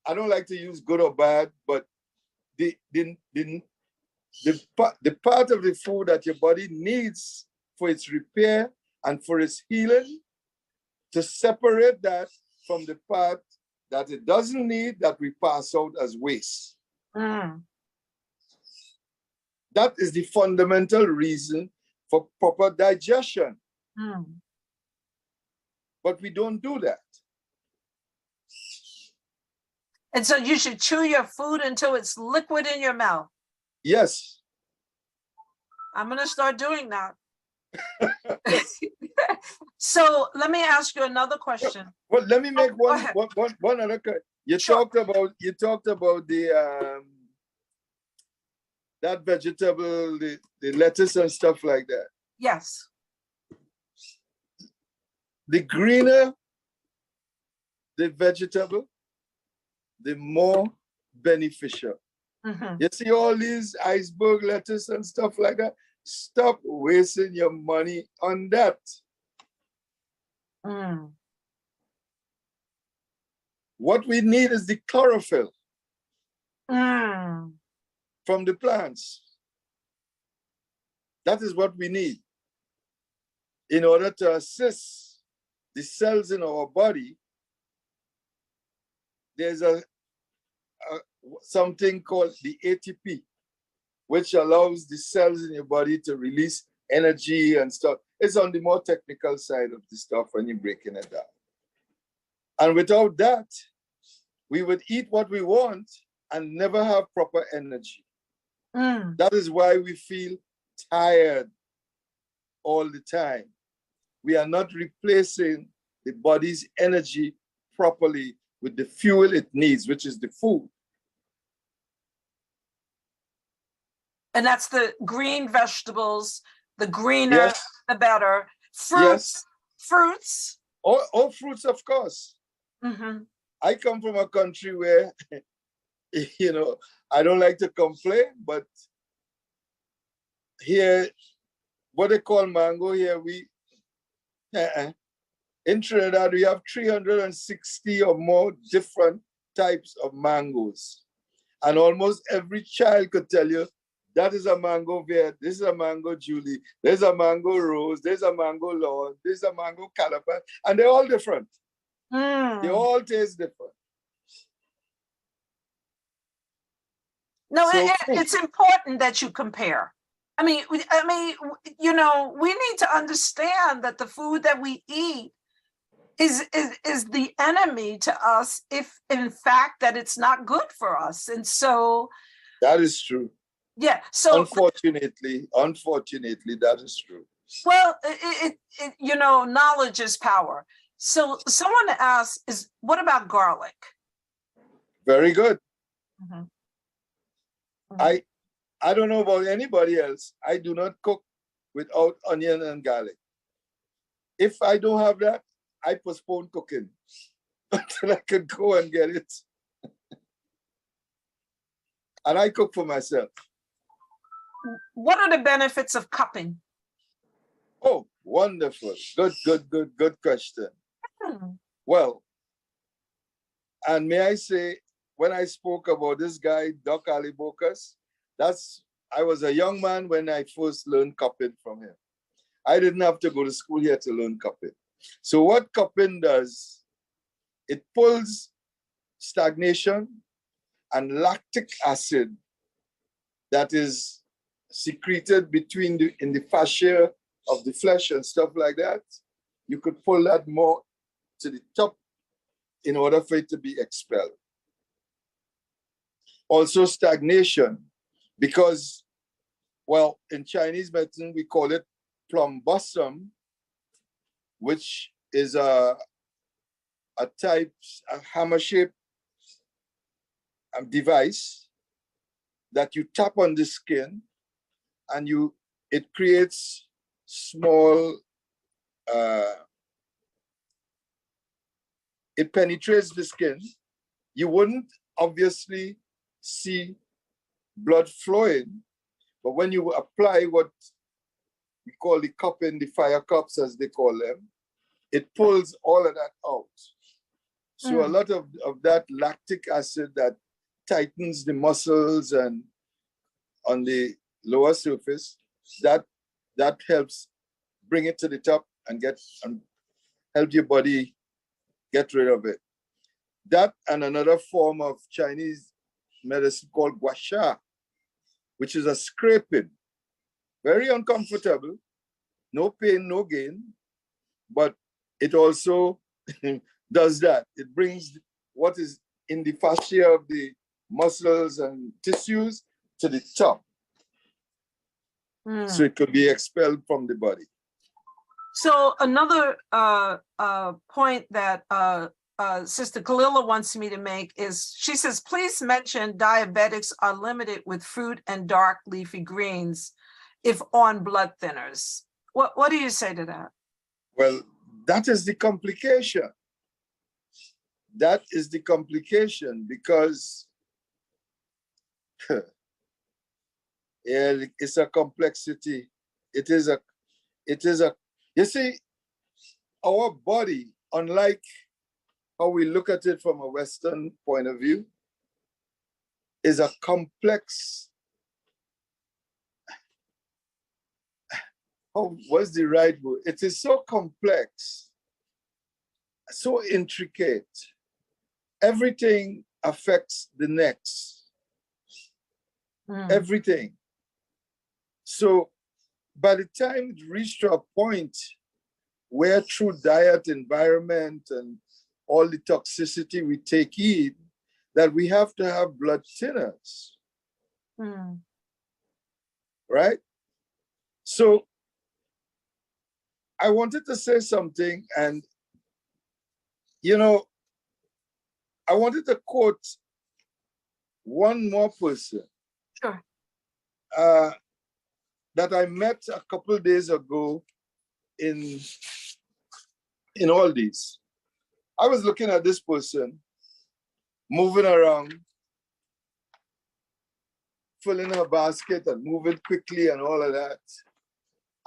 I don't like to use good or bad, but the part of the food that your body needs for its repair and for its healing, to separate that from the part that it doesn't need, that we pass out as waste. That is the fundamental reason for proper digestion. Mm. But we don't do that. And so you should chew your food until it's liquid in your mouth. Yes. I'm going to start doing that. So let me ask you another question. Well, let me make Go one ahead. other. You Sure. talked about the that vegetable, the lettuce and stuff like that. Yes. The greener the vegetable, the more beneficial. Mhm. You see all these iceberg lettuce and stuff like that? Stop wasting your money on that. Mm. What we need is the chlorophyll Mm. from the plants. That is what we need in order to assist the cells in our body. There's something called the ATP, which allows the cells in your body to release energy and stuff. It's on the more technical side of the stuff when you're breaking it down. And without that, we would eat what we want and never have proper energy. Mm. That is why we feel tired all the time. We are not replacing the body's energy properly with the fuel it needs, which is the food. And that's the green vegetables, the greener, Yes. the better. Fruits, Yes. fruits. All fruits, of course. Mm-hmm. I come from a country where, you know, I don't like to complain, but here, what they call mango here, in Trinidad, we have 360 or more different types of mangoes. And almost every child could tell you, that is a mango Viet, this is a mango Julie, there's a mango Rose, there's a mango Lord, there's a mango Calapan, and they're all different. Mm. They all taste different. No, So, it's important that you compare. I mean, you know, we need to understand that the food that we eat is the enemy to us if in fact that it's not good for us. And so that is true. yeah, so Unfortunately, that is true. well, you know, knowledge is power. So someone asked, what about garlic? Very good. Mm-hmm. I don't know about anybody else. I do not cook without onion and garlic. If I don't have that, I postpone cooking until I can go and get it. And I cook for myself. What are the benefits of cupping? Oh, wonderful. Good question. Well, and may I say, when I spoke about this guy, Doc Ali Bokas, I was a young man when I first learned cupping from him. I didn't have to go to school here to learn cupping. So what cupping does, it pulls stagnation and lactic acid that is secreted in the fascia of the flesh and stuff like that. You could pull that more to the top in order for it to be expelled. Also stagnation, because, well, in Chinese medicine, we call it plumbosum, which is a hammer-shaped device that you tap on the skin and it creates small, it penetrates the skin. You wouldn't obviously see blood flowing, but when you apply what we call the cupping, the fire cups as they call them, it pulls all of that out. So a lot of that lactic acid that tightens the muscles and on the lower surface, that helps bring it to the top and help your body get rid of it. That and another form of Chinese medicine called gua sha. which is a scraping. Very uncomfortable, no pain, no gain, but it also does that. It brings what is in the fascia of the muscles and tissues to the top. So it could be expelled from the body. So another point that Sister Kalila wants me to make is, she says, please mention diabetics are limited with fruit and dark leafy greens if on blood thinners. What do you say to that? Well, that is the complication. That is the complication, because it's a complexity. It is a, you see, our body, unlike how we look at it from a Western point of view, is a complex, what's the right word? It is so complex, so intricate. Everything affects the next. Everything. So by the time it reached to a point where through diet, environment, and all the toxicity we take in, that we have to have blood thinners. Right? So I wanted to say something, and you know, I wanted to quote one more person. Sure. That I met a couple of days ago in all these. I was looking at this person moving around, filling her basket and moving quickly and all of that.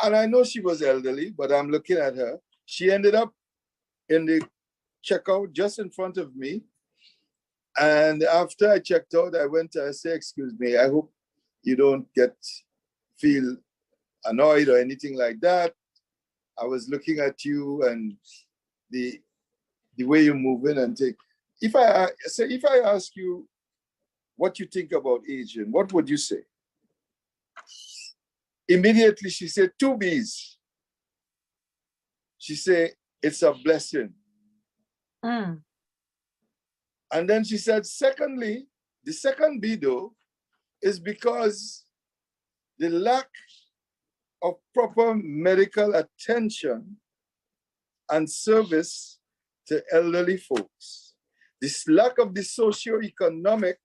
And I know she was elderly, but I'm looking at her. She ended up in the checkout just in front of me. And after I checked out, I went to her, say, excuse me, I hope you don't feel annoyed or anything like that. I was looking at you and the way you're moving and take. If I ask you what you think about aging, what would you say? Immediately she said 2 B's. She said, it's a blessing. And then she said, secondly, the second B though, is because the lack of proper medical attention and service to elderly folks. This lack of the socio-economic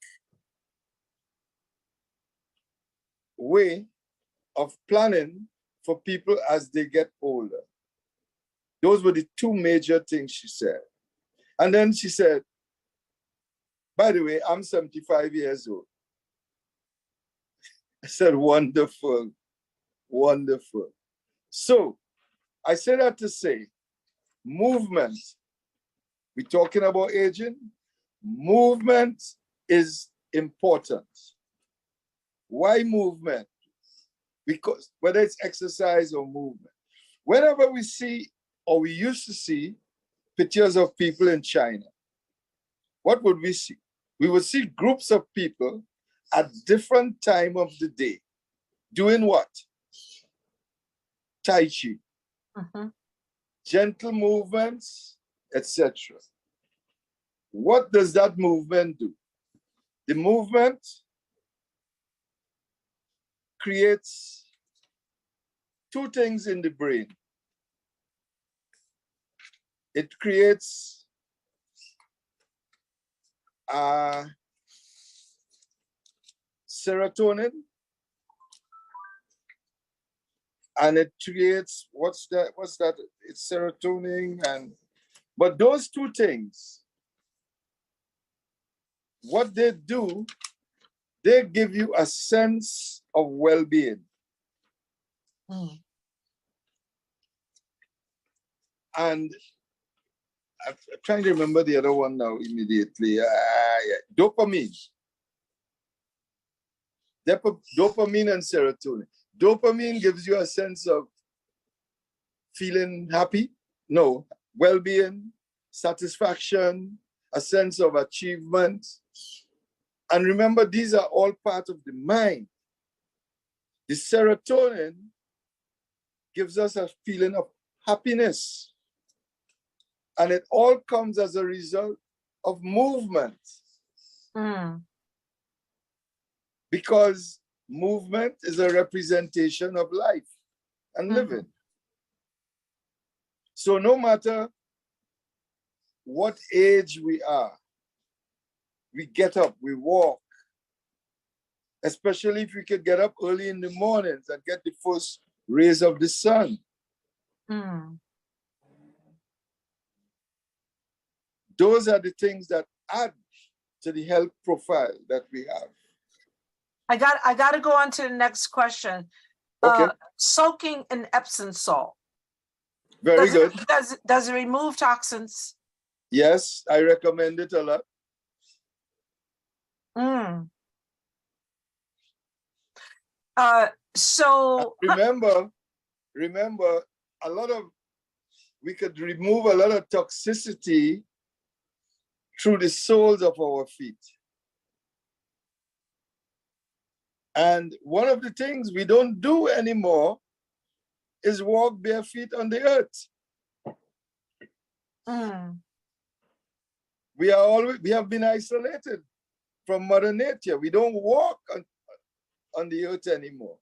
way of planning for people as they get older. Those were the 2 major things she said. And then she said, by the way, I'm 75 years old. I said, wonderful, wonderful. So I say that to say, movement, we're talking about aging, movement is important. Why movement? Because whether it's exercise or movement, whenever we see, or we used to see, pictures of people in China, what would we see? We would see groups of people at different time of the day doing what? Tai Chi, gentle movements, etc. What does that movement do? The movement creates 2 things in the brain. It creates serotonin, and it creates, what's that? It's serotonin, but those 2 things, what they do, they give you a sense of well-being. And I'm trying to remember the other one now immediately. Dopamine. Dopamine and serotonin. Dopamine gives you a sense of feeling happy, well-being, satisfaction, a sense of achievement. And remember, these are all part of the mind. The serotonin gives us a feeling of happiness. And it all comes as a result of movement. Because movement is a representation of life and living. So no matter what age we are, we get up, we walk, especially if we could get up early in the mornings and get the first rays of the sun. Those are the things that add to the health profile that we have. I got to go on to the next question. Okay. Soaking in Epsom salt. Very good. Does it remove toxins? Yes, I recommend it a lot. So remember, we could remove a lot of toxicity through the soles of our feet. And one of the things we don't do anymore is walk bare feet on the earth. We have been isolated from Mother Nature. We don't walk on the earth anymore.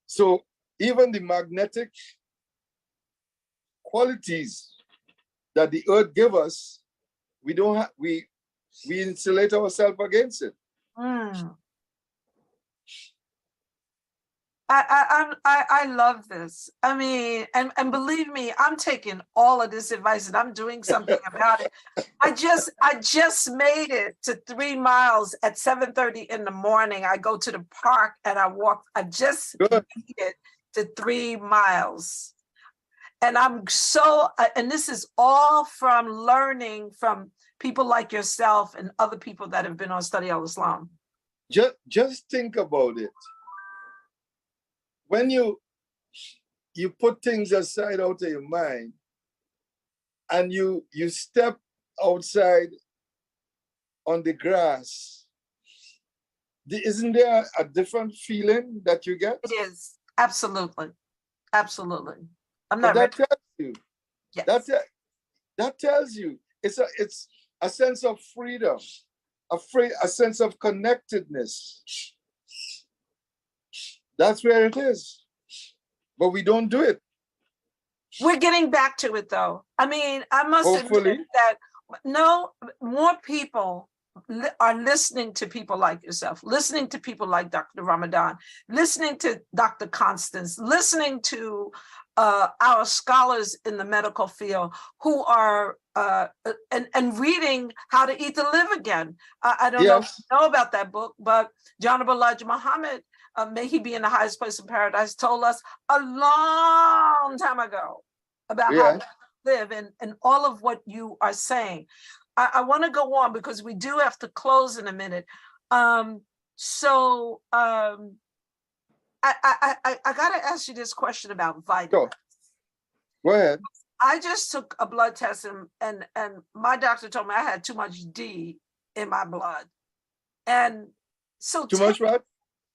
So even the magnetic qualities that the earth gives us, we don't have, we insulate ourselves against it. I love this. I mean, and believe me, I'm taking all of this advice and I'm doing something about it. I just made it to 3 miles at 7:30 in the morning. I go to the park and I walk. I just made it to 3 miles. And I'm so, and this is all from learning from people like yourself and other people that have been on Study Al-Islam. Just think about it. When you put things aside out of your mind and you step outside on the grass, isn't there a different feeling that you get? It is, absolutely, absolutely. I'm But not that ready. tells you, Yes. that tells you it's a sense of freedom, a sense of connectedness. That's where it is. But we don't do it. We're getting back to it though. I mean, I must admit that more people are listening to people like yourself, listening to people like Dr. Ramadan, listening to Dr. Constance, listening to our scholars in the medical field who are and reading How to Eat to Live Again. I don't know if you know about that book, but John Elijah Muhammad, may he be in the highest place in paradise, told us a long time ago about how to live and all of what you are saying. I want to go on because we do have to close in a minute. I got to ask you this question about vitamins. Go ahead. I just took a blood test and my doctor told me I had too much D in my blood. And so too much what?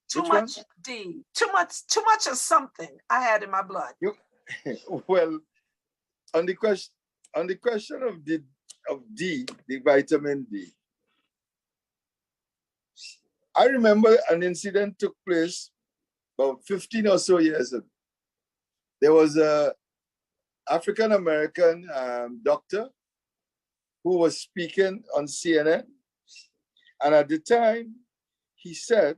Too much D. Too much of something I had in my blood. Well, on the question of D, the vitamin D. I remember an incident took place about 15 or so years ago. There was a African-American doctor who was speaking on CNN. And at the time, he said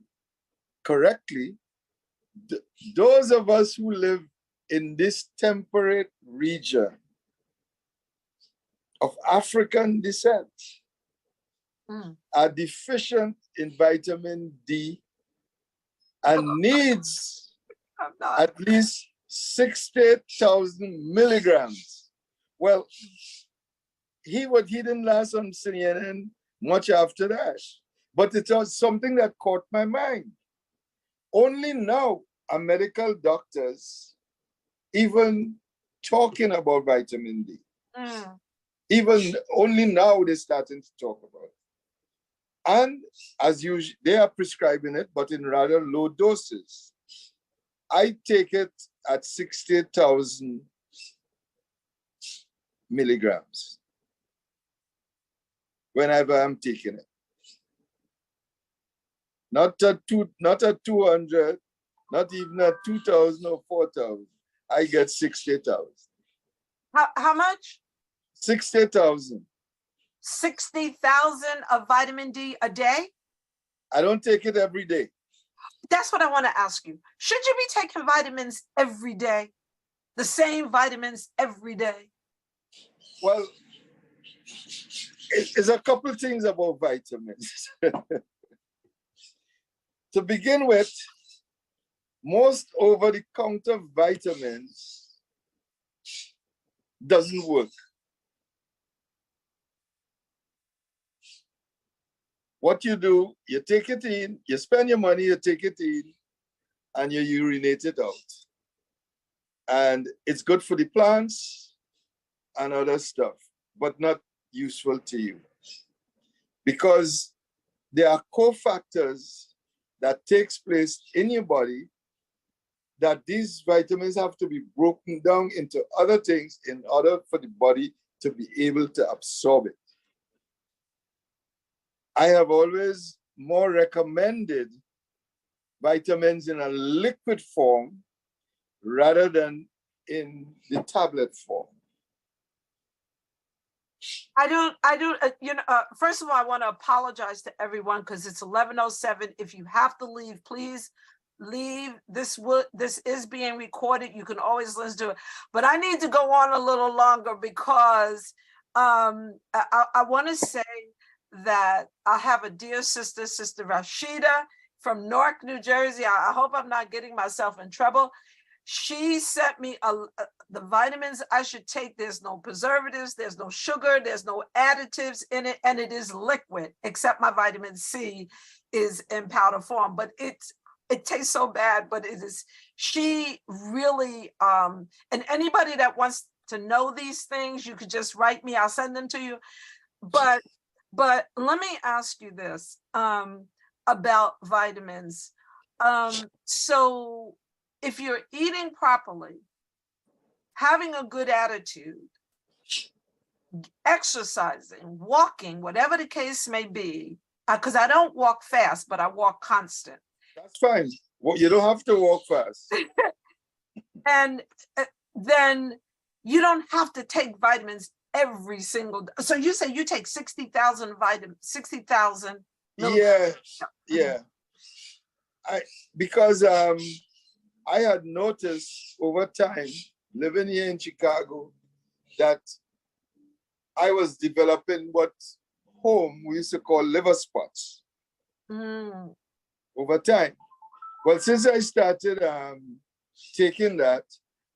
correctly, those of us who live in this temperate region of African descent are deficient in vitamin D and needs at least 60,000 milligrams. Well, he didn't last on CNN much after that, but it was something that caught my mind. Only now are medical doctors even talking about vitamin D. Even only now they're starting to talk about it. And as usual, they are prescribing it, but in rather low doses. I take it at 60,000 milligrams whenever I'm taking it. Not at 200, not even at 2,000 or 4,000. I get 60,000. How much? 60,000. 60,000 of vitamin D a day? I don't take it every day. That's what I want to ask you. Should you be taking vitamins every day? The same vitamins every day? Well, it's a couple things about vitamins. To begin with, most over-the-counter vitamins doesn't work. What you do, you take it in, you spend your money, you take it in, and you urinate it out. And it's good for the plants and other stuff, but not useful to you. Because there are cofactors that takes place in your body that these vitamins have to be broken down into other things in order for the body to be able to absorb it. I have always more recommended vitamins in a liquid form rather than in the tablet form. First of all, I want to apologize to everyone because it's 11:07. If you have to leave, please leave. This is being recorded. You can always listen to it. But I need to go on a little longer because I want to say that I have a dear sister, Sister Rashida from Newark, New Jersey. I hope I'm not getting myself in trouble. She sent me the vitamins I should take. There's no preservatives, there's no sugar, there's no additives in it, and it is liquid, except my vitamin C is in powder form. But it tastes so bad, but it is, she really, and anybody that wants to know these things, you could just write me, I'll send them to you. But let me ask you this about vitamins. So if you're eating properly, having a good attitude, exercising, walking, whatever the case may be, because I don't walk fast, but I walk constant. That's fine. Well, you don't have to walk fast. And then you don't have to take vitamins every single day. So you say you take 60,000 vitamins, 60,000. Yeah. Because I had noticed over time, living here in Chicago, that I was developing what home we used to call liver spots over time. Well, since I started taking that,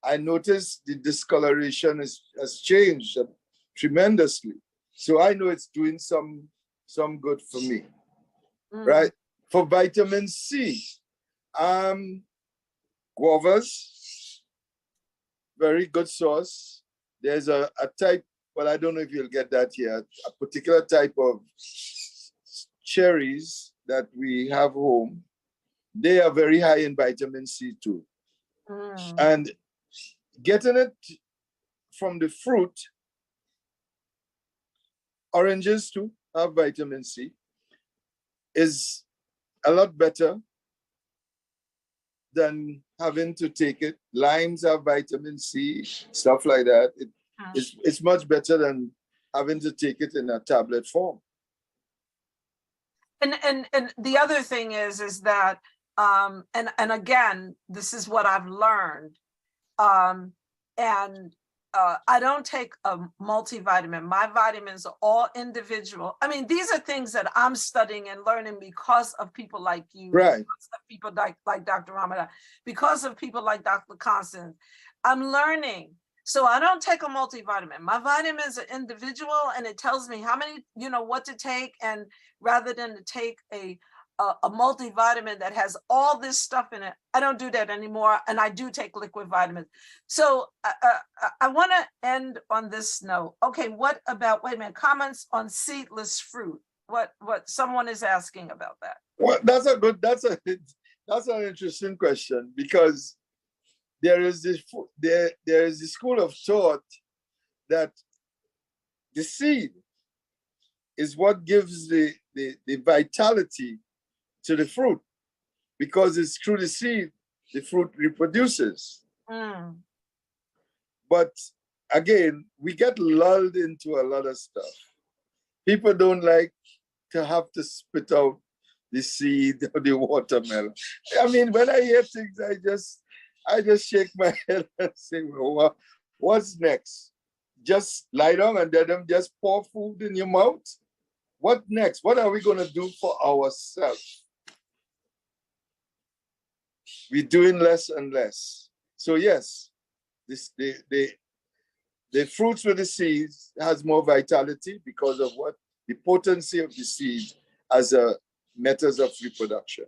I noticed the discoloration has changed tremendously. So I know it's doing some good for me, right? For vitamin C, guavas, very good source. There's a type, well, I don't know if you'll get that here, a particular type of cherries that we have home. They are very high in vitamin C too. And getting it from the fruit, oranges too have vitamin C, is a lot better than having to take it. Limes have vitamin C, stuff like that. It's much better than having to take it in a tablet form. And the other thing is that and again, this is what I've learned. I don't take a multivitamin. My vitamins are all individual. I mean, these are things that I'm studying and learning because of people like you, right? Because of people like Dr. Ramadan, because of people like Dr. Constance. I'm learning. So I don't take a multivitamin. My vitamins are individual, and it tells me how many, what to take. And rather than to take a multivitamin that has all this stuff in it, I don't do that anymore. And I do take liquid vitamins. So I want to end on this note. Okay, what about, wait a minute, comments on seedless fruit? what someone is asking about that. Well, that's an interesting question, because there is this school of thought that the seed is what gives the vitality to the fruit, because it's through the seed the fruit reproduces. Mm. But again, we get lulled into a lot of stuff. People don't like to have to spit out the seed or the watermelon. I mean, when I hear things, I just shake my head and say, well, what's next? Just lie down and let them just pour food in your mouth? What next? What are we going to do for ourselves? We're doing less and less. So yes, the fruits with the seeds has more vitality because of what? The potency of the seed as a methods of reproduction.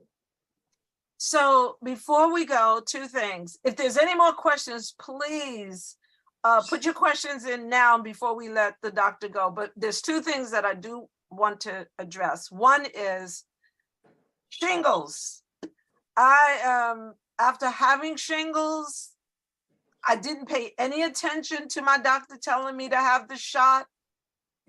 So before we go, two things. If there's any more questions, please put your questions in now before we let the doctor go. But there's two things that I do want to address. One is shingles. After having shingles, I didn't pay any attention to my doctor telling me to have the shot.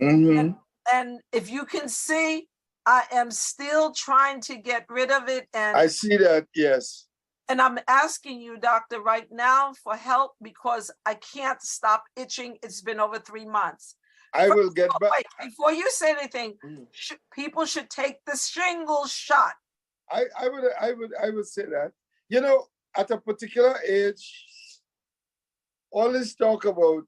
Mm-hmm. And if you can see, I am still trying to get rid of it. And I see that, yes. And I'm asking you, doctor, right now for help because I can't stop itching. It's been over 3 months. I will get back. Wait, before you say anything, people should take the shingles shot. I would say that. You know, at a particular age, all this talk about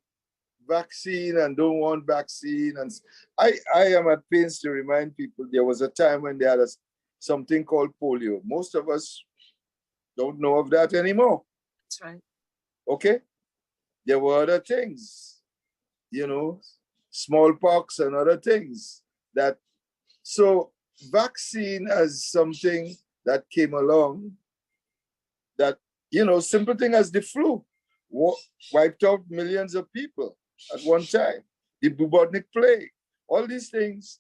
vaccine and don't want vaccine, and I am at pains to remind people there was a time when there was something called polio. Most of us don't know of that anymore. That's right. Okay? There were other things, you know, smallpox and other things that, so vaccine as something that came along that, you know, simple thing as the flu wiped out millions of people at one time, the bubonic plague, all these things.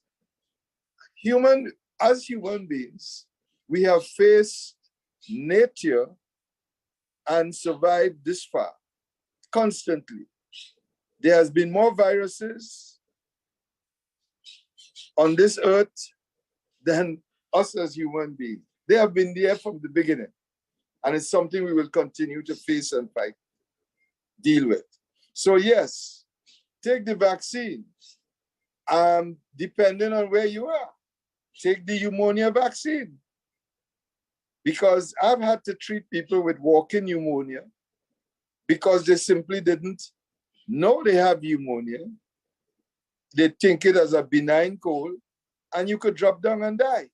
As human beings, we have faced nature and survived this far constantly. There has been more viruses on this earth than us as human beings. They have been there from the beginning. And it's something we will continue to face and fight, deal with. So yes, take the vaccine. Depending on where you are, take the pneumonia vaccine. Because I've had to treat people with walking pneumonia because they simply didn't know they have pneumonia. They think it as a benign cold and you could drop down and die.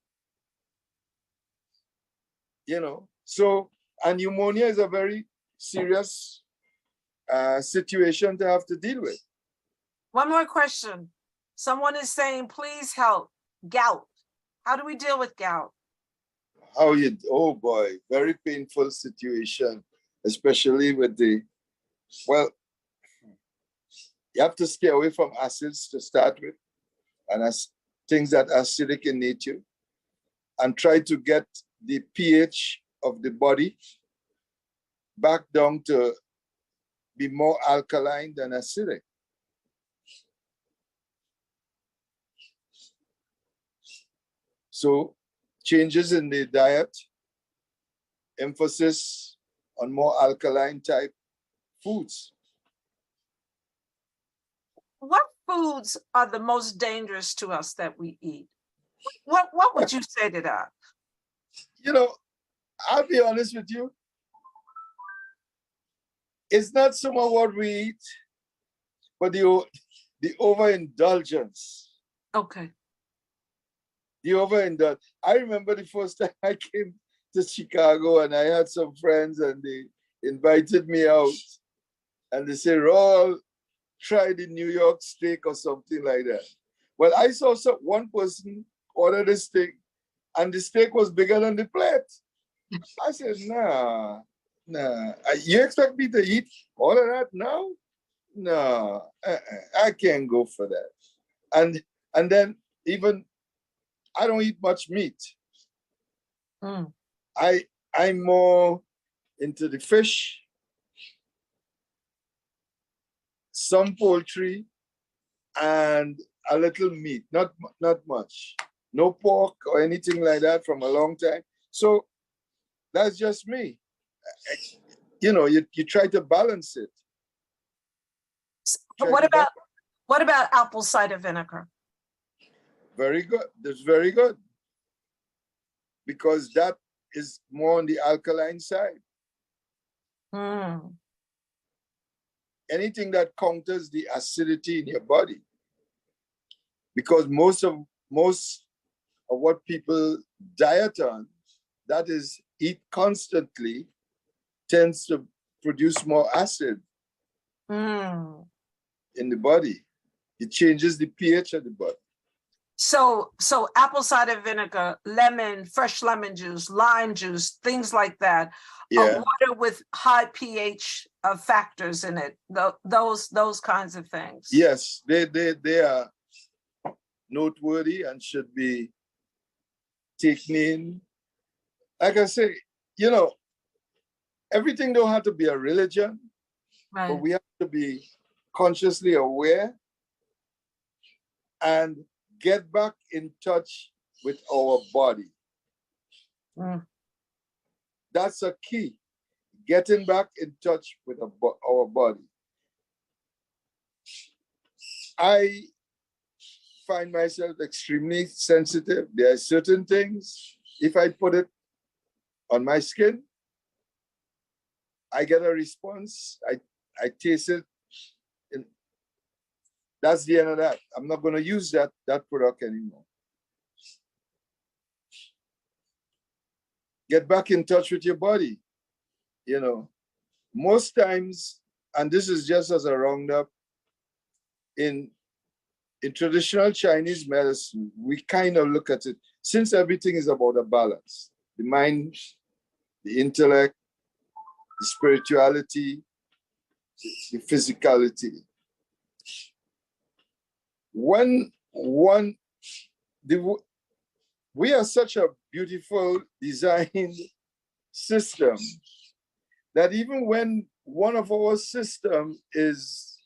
You know, so, and pneumonia is a very serious situation to have to deal with. One more question. Someone is saying, please help. Gout. How do we deal with gout? Oh boy, very painful situation, especially with well, you have to stay away from acids to start with, and as things that are acidic in nature, and try to get the pH of the body back down to be more alkaline than acidic. So changes in the diet, emphasis on more alkaline type foods. What foods are the most dangerous to us that we eat? What would you say to that? You know, I'll be honest with you. It's not so much what we eat, but the overindulgence. Okay. The overindulgence. I remember the first time I came to Chicago and I had some friends and they invited me out and they said, Raul, try the New York steak or something like that. Well, I saw one person order the steak and the steak was bigger than the plate. I said, nah. You expect me to eat all of that now? No, I can't go for that. And then even I don't eat much meat. Mm. I'm more into the fish, some poultry, and a little meat, not much. No pork or anything like that from a long time. So that's just me. You know, you try to balance it. What about apple cider vinegar? Very good. That's very good. Because that is more on the alkaline side. Mm. Anything that counters the acidity in your body. Because most of what people diet on, that is eat constantly, tends to produce more acid in the body. It changes the pH of the body. So apple cider vinegar, lemon, fresh lemon juice, lime juice, things like that. Yeah. Water with high pH factors in it. Those kinds of things. Yes, they are noteworthy and should be taken in. Like I say, you know, everything don't have to be a religion, Right. but we have to be consciously aware and get back in touch with our body. Mm. That's a key, getting back in touch with our body. I find myself extremely sensitive. There are certain things, if I put it on my skin, I get a response. I taste it. And that's the end of that. I'm not going to use that product anymore. Get back in touch with your body. You know, most times, and this is just as a roundup, in traditional Chinese medicine, we kind of look at it, since everything is about a balance, the mind, the intellect, the spirituality, the physicality. We are such a beautiful designed system that even when one of our system is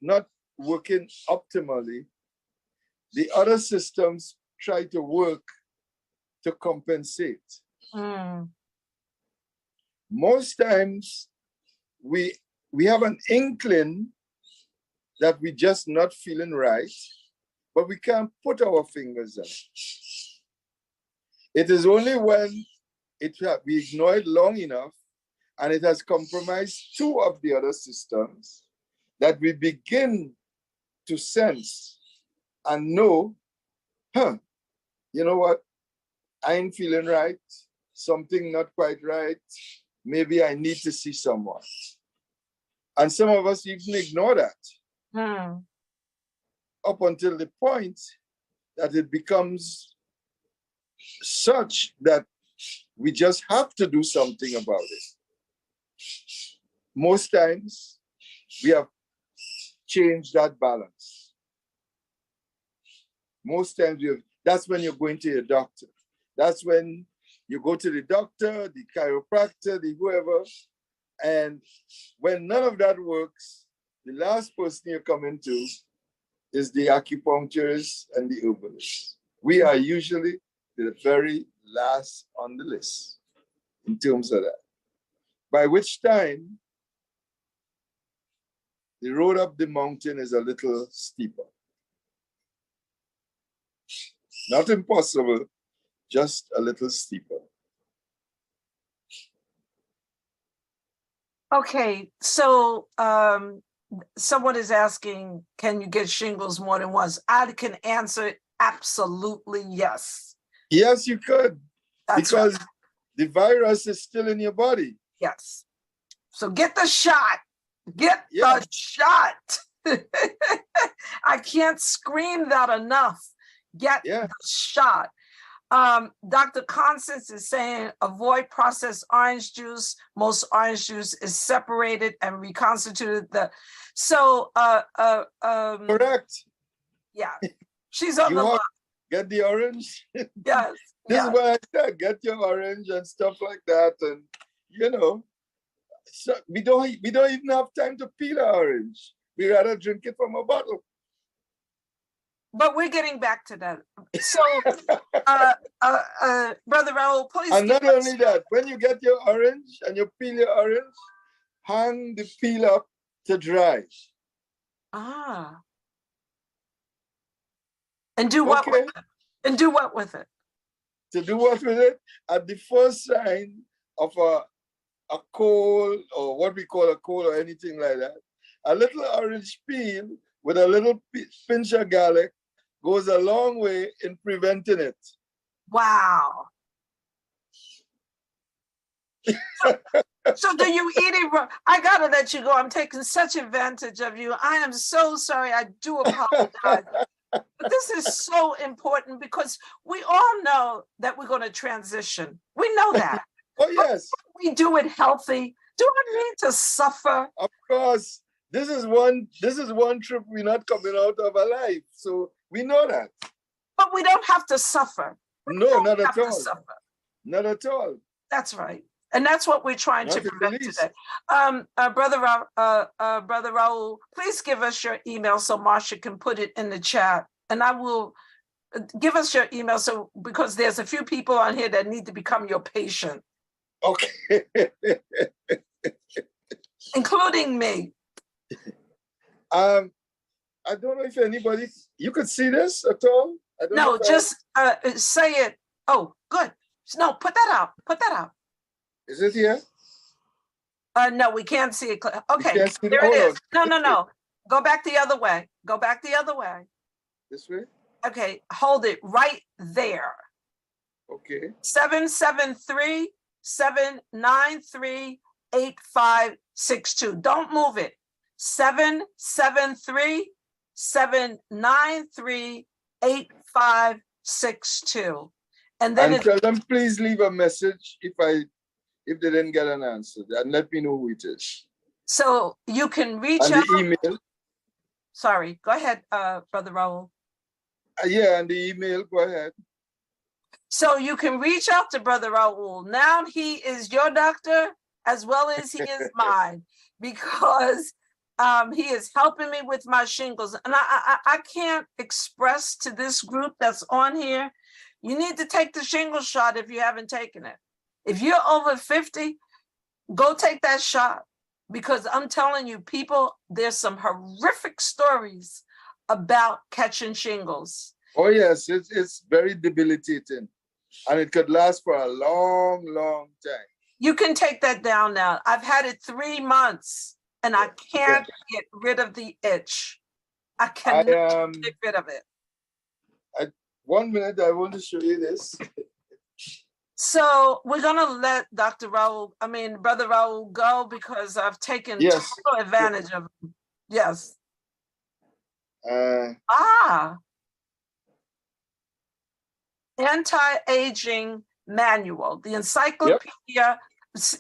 not working optimally, the other systems try to work to compensate. Mm. Most times we have an inkling that we're just not feeling right, but we can't put our fingers on it. It is only when we ignore it long enough and it has compromised two of the other systems that we begin to sense and know, you know what? I ain't feeling right. Something not quite right. Maybe I need to see someone. And some of us even ignore that. Up until the point that it becomes such that we just have to do something about it. Most times we have changed that balance. Most times that's when you're going to your doctor. That's when you go to the doctor, the chiropractor, the whoever, and when none of that works, the last person you come into is the acupuncturist and the herbalist. We are usually the very last on the list in terms of that. By which time, the road up the mountain is a little steeper. Not impossible, just a little steeper. Okay, so someone is asking, can you get shingles more than once? I can answer absolutely yes. Yes, you could. That's because right. The virus is still in your body. Yes. So get the shot. Get the shot. I can't scream that enough. Get the shot. Dr. Constance is saying avoid processed orange juice. Most orange juice is separated and reconstituted. Correct. Yeah, she's on the line. get the orange. Yes. This Yes. is what I said, get your orange and stuff like that. And you know, so we don't even have time to peel our orange. We rather drink it from a bottle. But we're getting back to that. So, Brother Raul, please. And not give us- only that, when you get your orange and you peel your orange, hang the peel up to dry. Ah. And do what Okay. with it? And do what with it? To do what with it? At the first sign of a cold, or what we call a cold or anything like that, a little orange peel with a little pinch of garlic goes a long way in preventing it. Wow. So do you eat it? I gotta let you go. I'm taking such advantage of you. I am so sorry. I do apologize. But this is so important because we all know that we're going to transition. We know that. Oh yes, We do it healthy. Do I need to suffer? of course. This is one trip we're not coming out of alive. So we know that. But we don't have to suffer. No, not Have at to all. suffer. Not at all. That's right. And that's what we're trying to Not in the prevent least. today. Brother Raul, please give us your email so Marsha can put it in the chat. And I will give us your email so because there's a few people on here that need to become your patient, Okay. including me. I don't know if anybody, you could see this at all? I don't know No, if just say it. Oh, good. No, put that out. Put that out. Is it here? No, we can't see it. Okay, can't see it. there it Hold is. No, no, no. Go back the other way. Go back the other way. This way? Okay, hold it right there. Okay. 773-793-8562. Don't move it. 773-793-8562. And then And tell them please leave a message if they didn't get an answer, and let me know who it is. so you can reach And out. the email. Sorry, go ahead, Brother Raul. Yeah, and the email, go ahead. So you can reach out to Brother Raul. Now he is your doctor as well as he is mine, because he is helping me with my shingles. And I can't express to this group that's on here, you need to take the shingle shot if you haven't taken it. If you're over 50, go take that shot, because I'm telling you, people, there's some horrific stories about catching shingles. Oh yes, it's very debilitating. And it could last for a long, long time. You can take that down now. I've had it 3 months and I can't get rid of the itch. I cannot get rid of it. 1 minute, I want to show you this. So we're gonna let Brother Raul go, because I've taken Yes. total advantage of him. Yes. Uh, Anti-aging manual, the encyclopedia.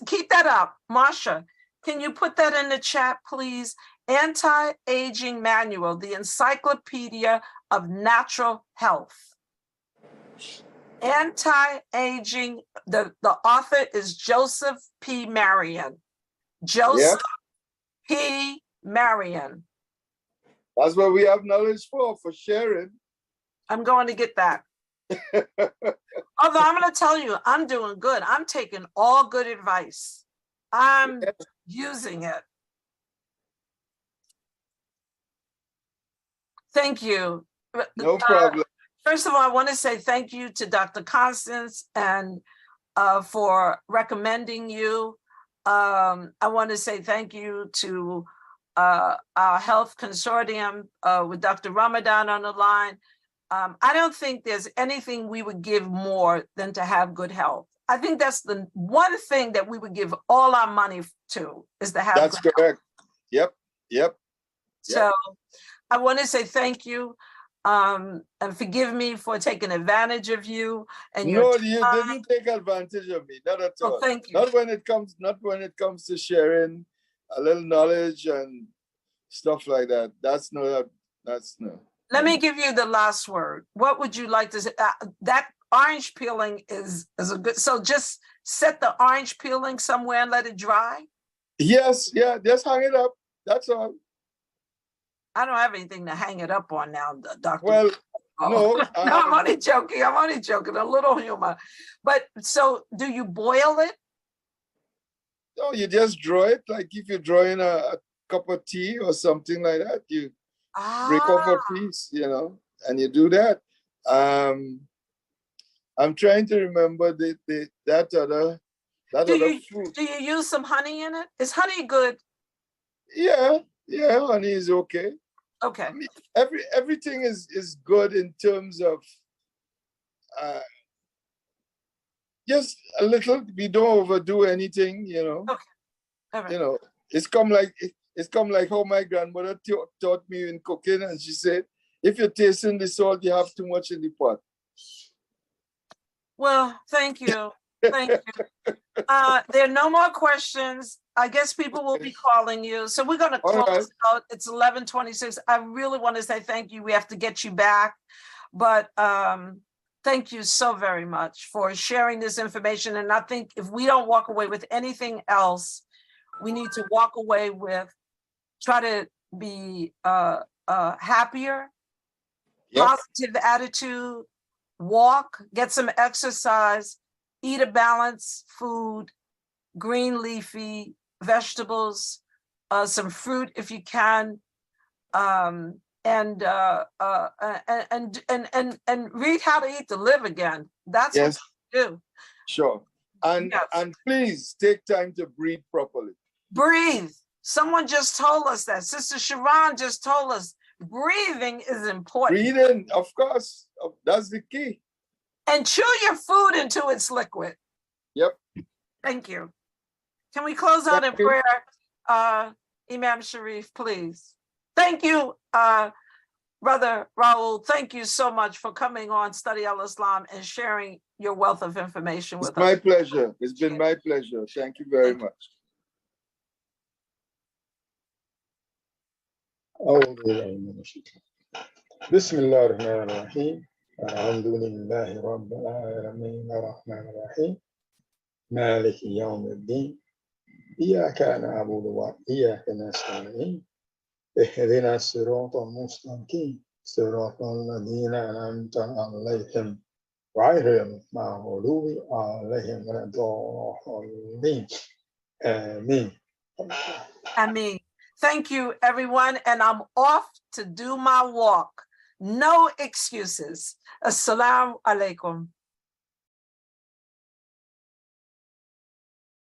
Keep that up, Marsha. Can you put that in the chat, please? Anti-aging manual, the encyclopedia of natural health. Anti-aging. The author is Joseph P. Marion. Joseph P. Marion. That's what we have knowledge for sharing. I'm going to get that. Although I'm going to tell you, I'm doing good. I'm taking all good advice. I'm using it. Thank you. No problem. First of all, I want to say thank you to Dr. Constance and for recommending you. I want to say thank you to our health consortium with Dr. Ramadan on the line. I don't think there's anything we would give more than to have good health. I think that's the one thing that we would give all our money to, is to have That's good correct. Health. Yep. So I want to say thank you. And forgive me for taking advantage of you and your No, you didn't take advantage of me. Not at all. Oh, thank you. Not when it comes to sharing a little knowledge and stuff like that. That's no. Let me give you the last word. What would you like to say? That orange peeling is a good, so just set the orange peeling somewhere and let it dry. Yes, yeah, just hang it up. That's all. I don't have anything to hang it up on now, Doctor. Well, Oh. no. No, I'm only joking. I'm only joking. A little humor. But so do you boil it? No, you just draw it. Like if you're drawing a cup of tea or something like that, you break off a piece, you know, and you do that. I'm trying to remember that other fruit. Do you use some honey in it? Is honey good? Yeah, honey is okay. Okay. I mean, everything is good in terms of just a little. We don't overdo anything, you know. Okay. All right. You know, it's come like how my grandmother taught me in cooking, and she said, if you're tasting the salt, you have too much in the pot. Well, thank you. Thank you. There are no more questions. I guess people will be calling you. So we're going to close out. It's 11:26. I really want to say thank you. We have to get you back. But thank you so very much for sharing this information. And I think if we don't walk away with anything else, we need to walk away with, try to be happier, positive attitude, walk, get some exercise, eat a balanced food, green leafy vegetables, some fruit if you can, and read How to Eat to Live Again. That's what you do. Sure. And please take time to breathe properly. Breathe. Someone just told us that. Sister Sharon just told us breathing is important. Breathing, of course, that's the key. And chew your food into its liquid. Yep. Thank you. Can we close out in prayer? Imam Sharif, please. Thank you, Brother Raul. Thank you so much for coming on Study Al-Islam and sharing your wealth of information with us. It's my pleasure. It's been my pleasure. Thank you very much. أعوذ بالله من الشيطان. بسم الله الرحمن الرحيم. الحمد لله رب العالمين الرحمن الرحيم مالك يوم الدين إياك نعبد وإياك نستعين اهدنا الصراط المستقيم صراط الذين أنعمت عليهم غير المغضوب عليهم ولا الضالين آمين. Ameen. Thank you, everyone. And I'm off to do my walk. No excuses. Assalamu alaikum.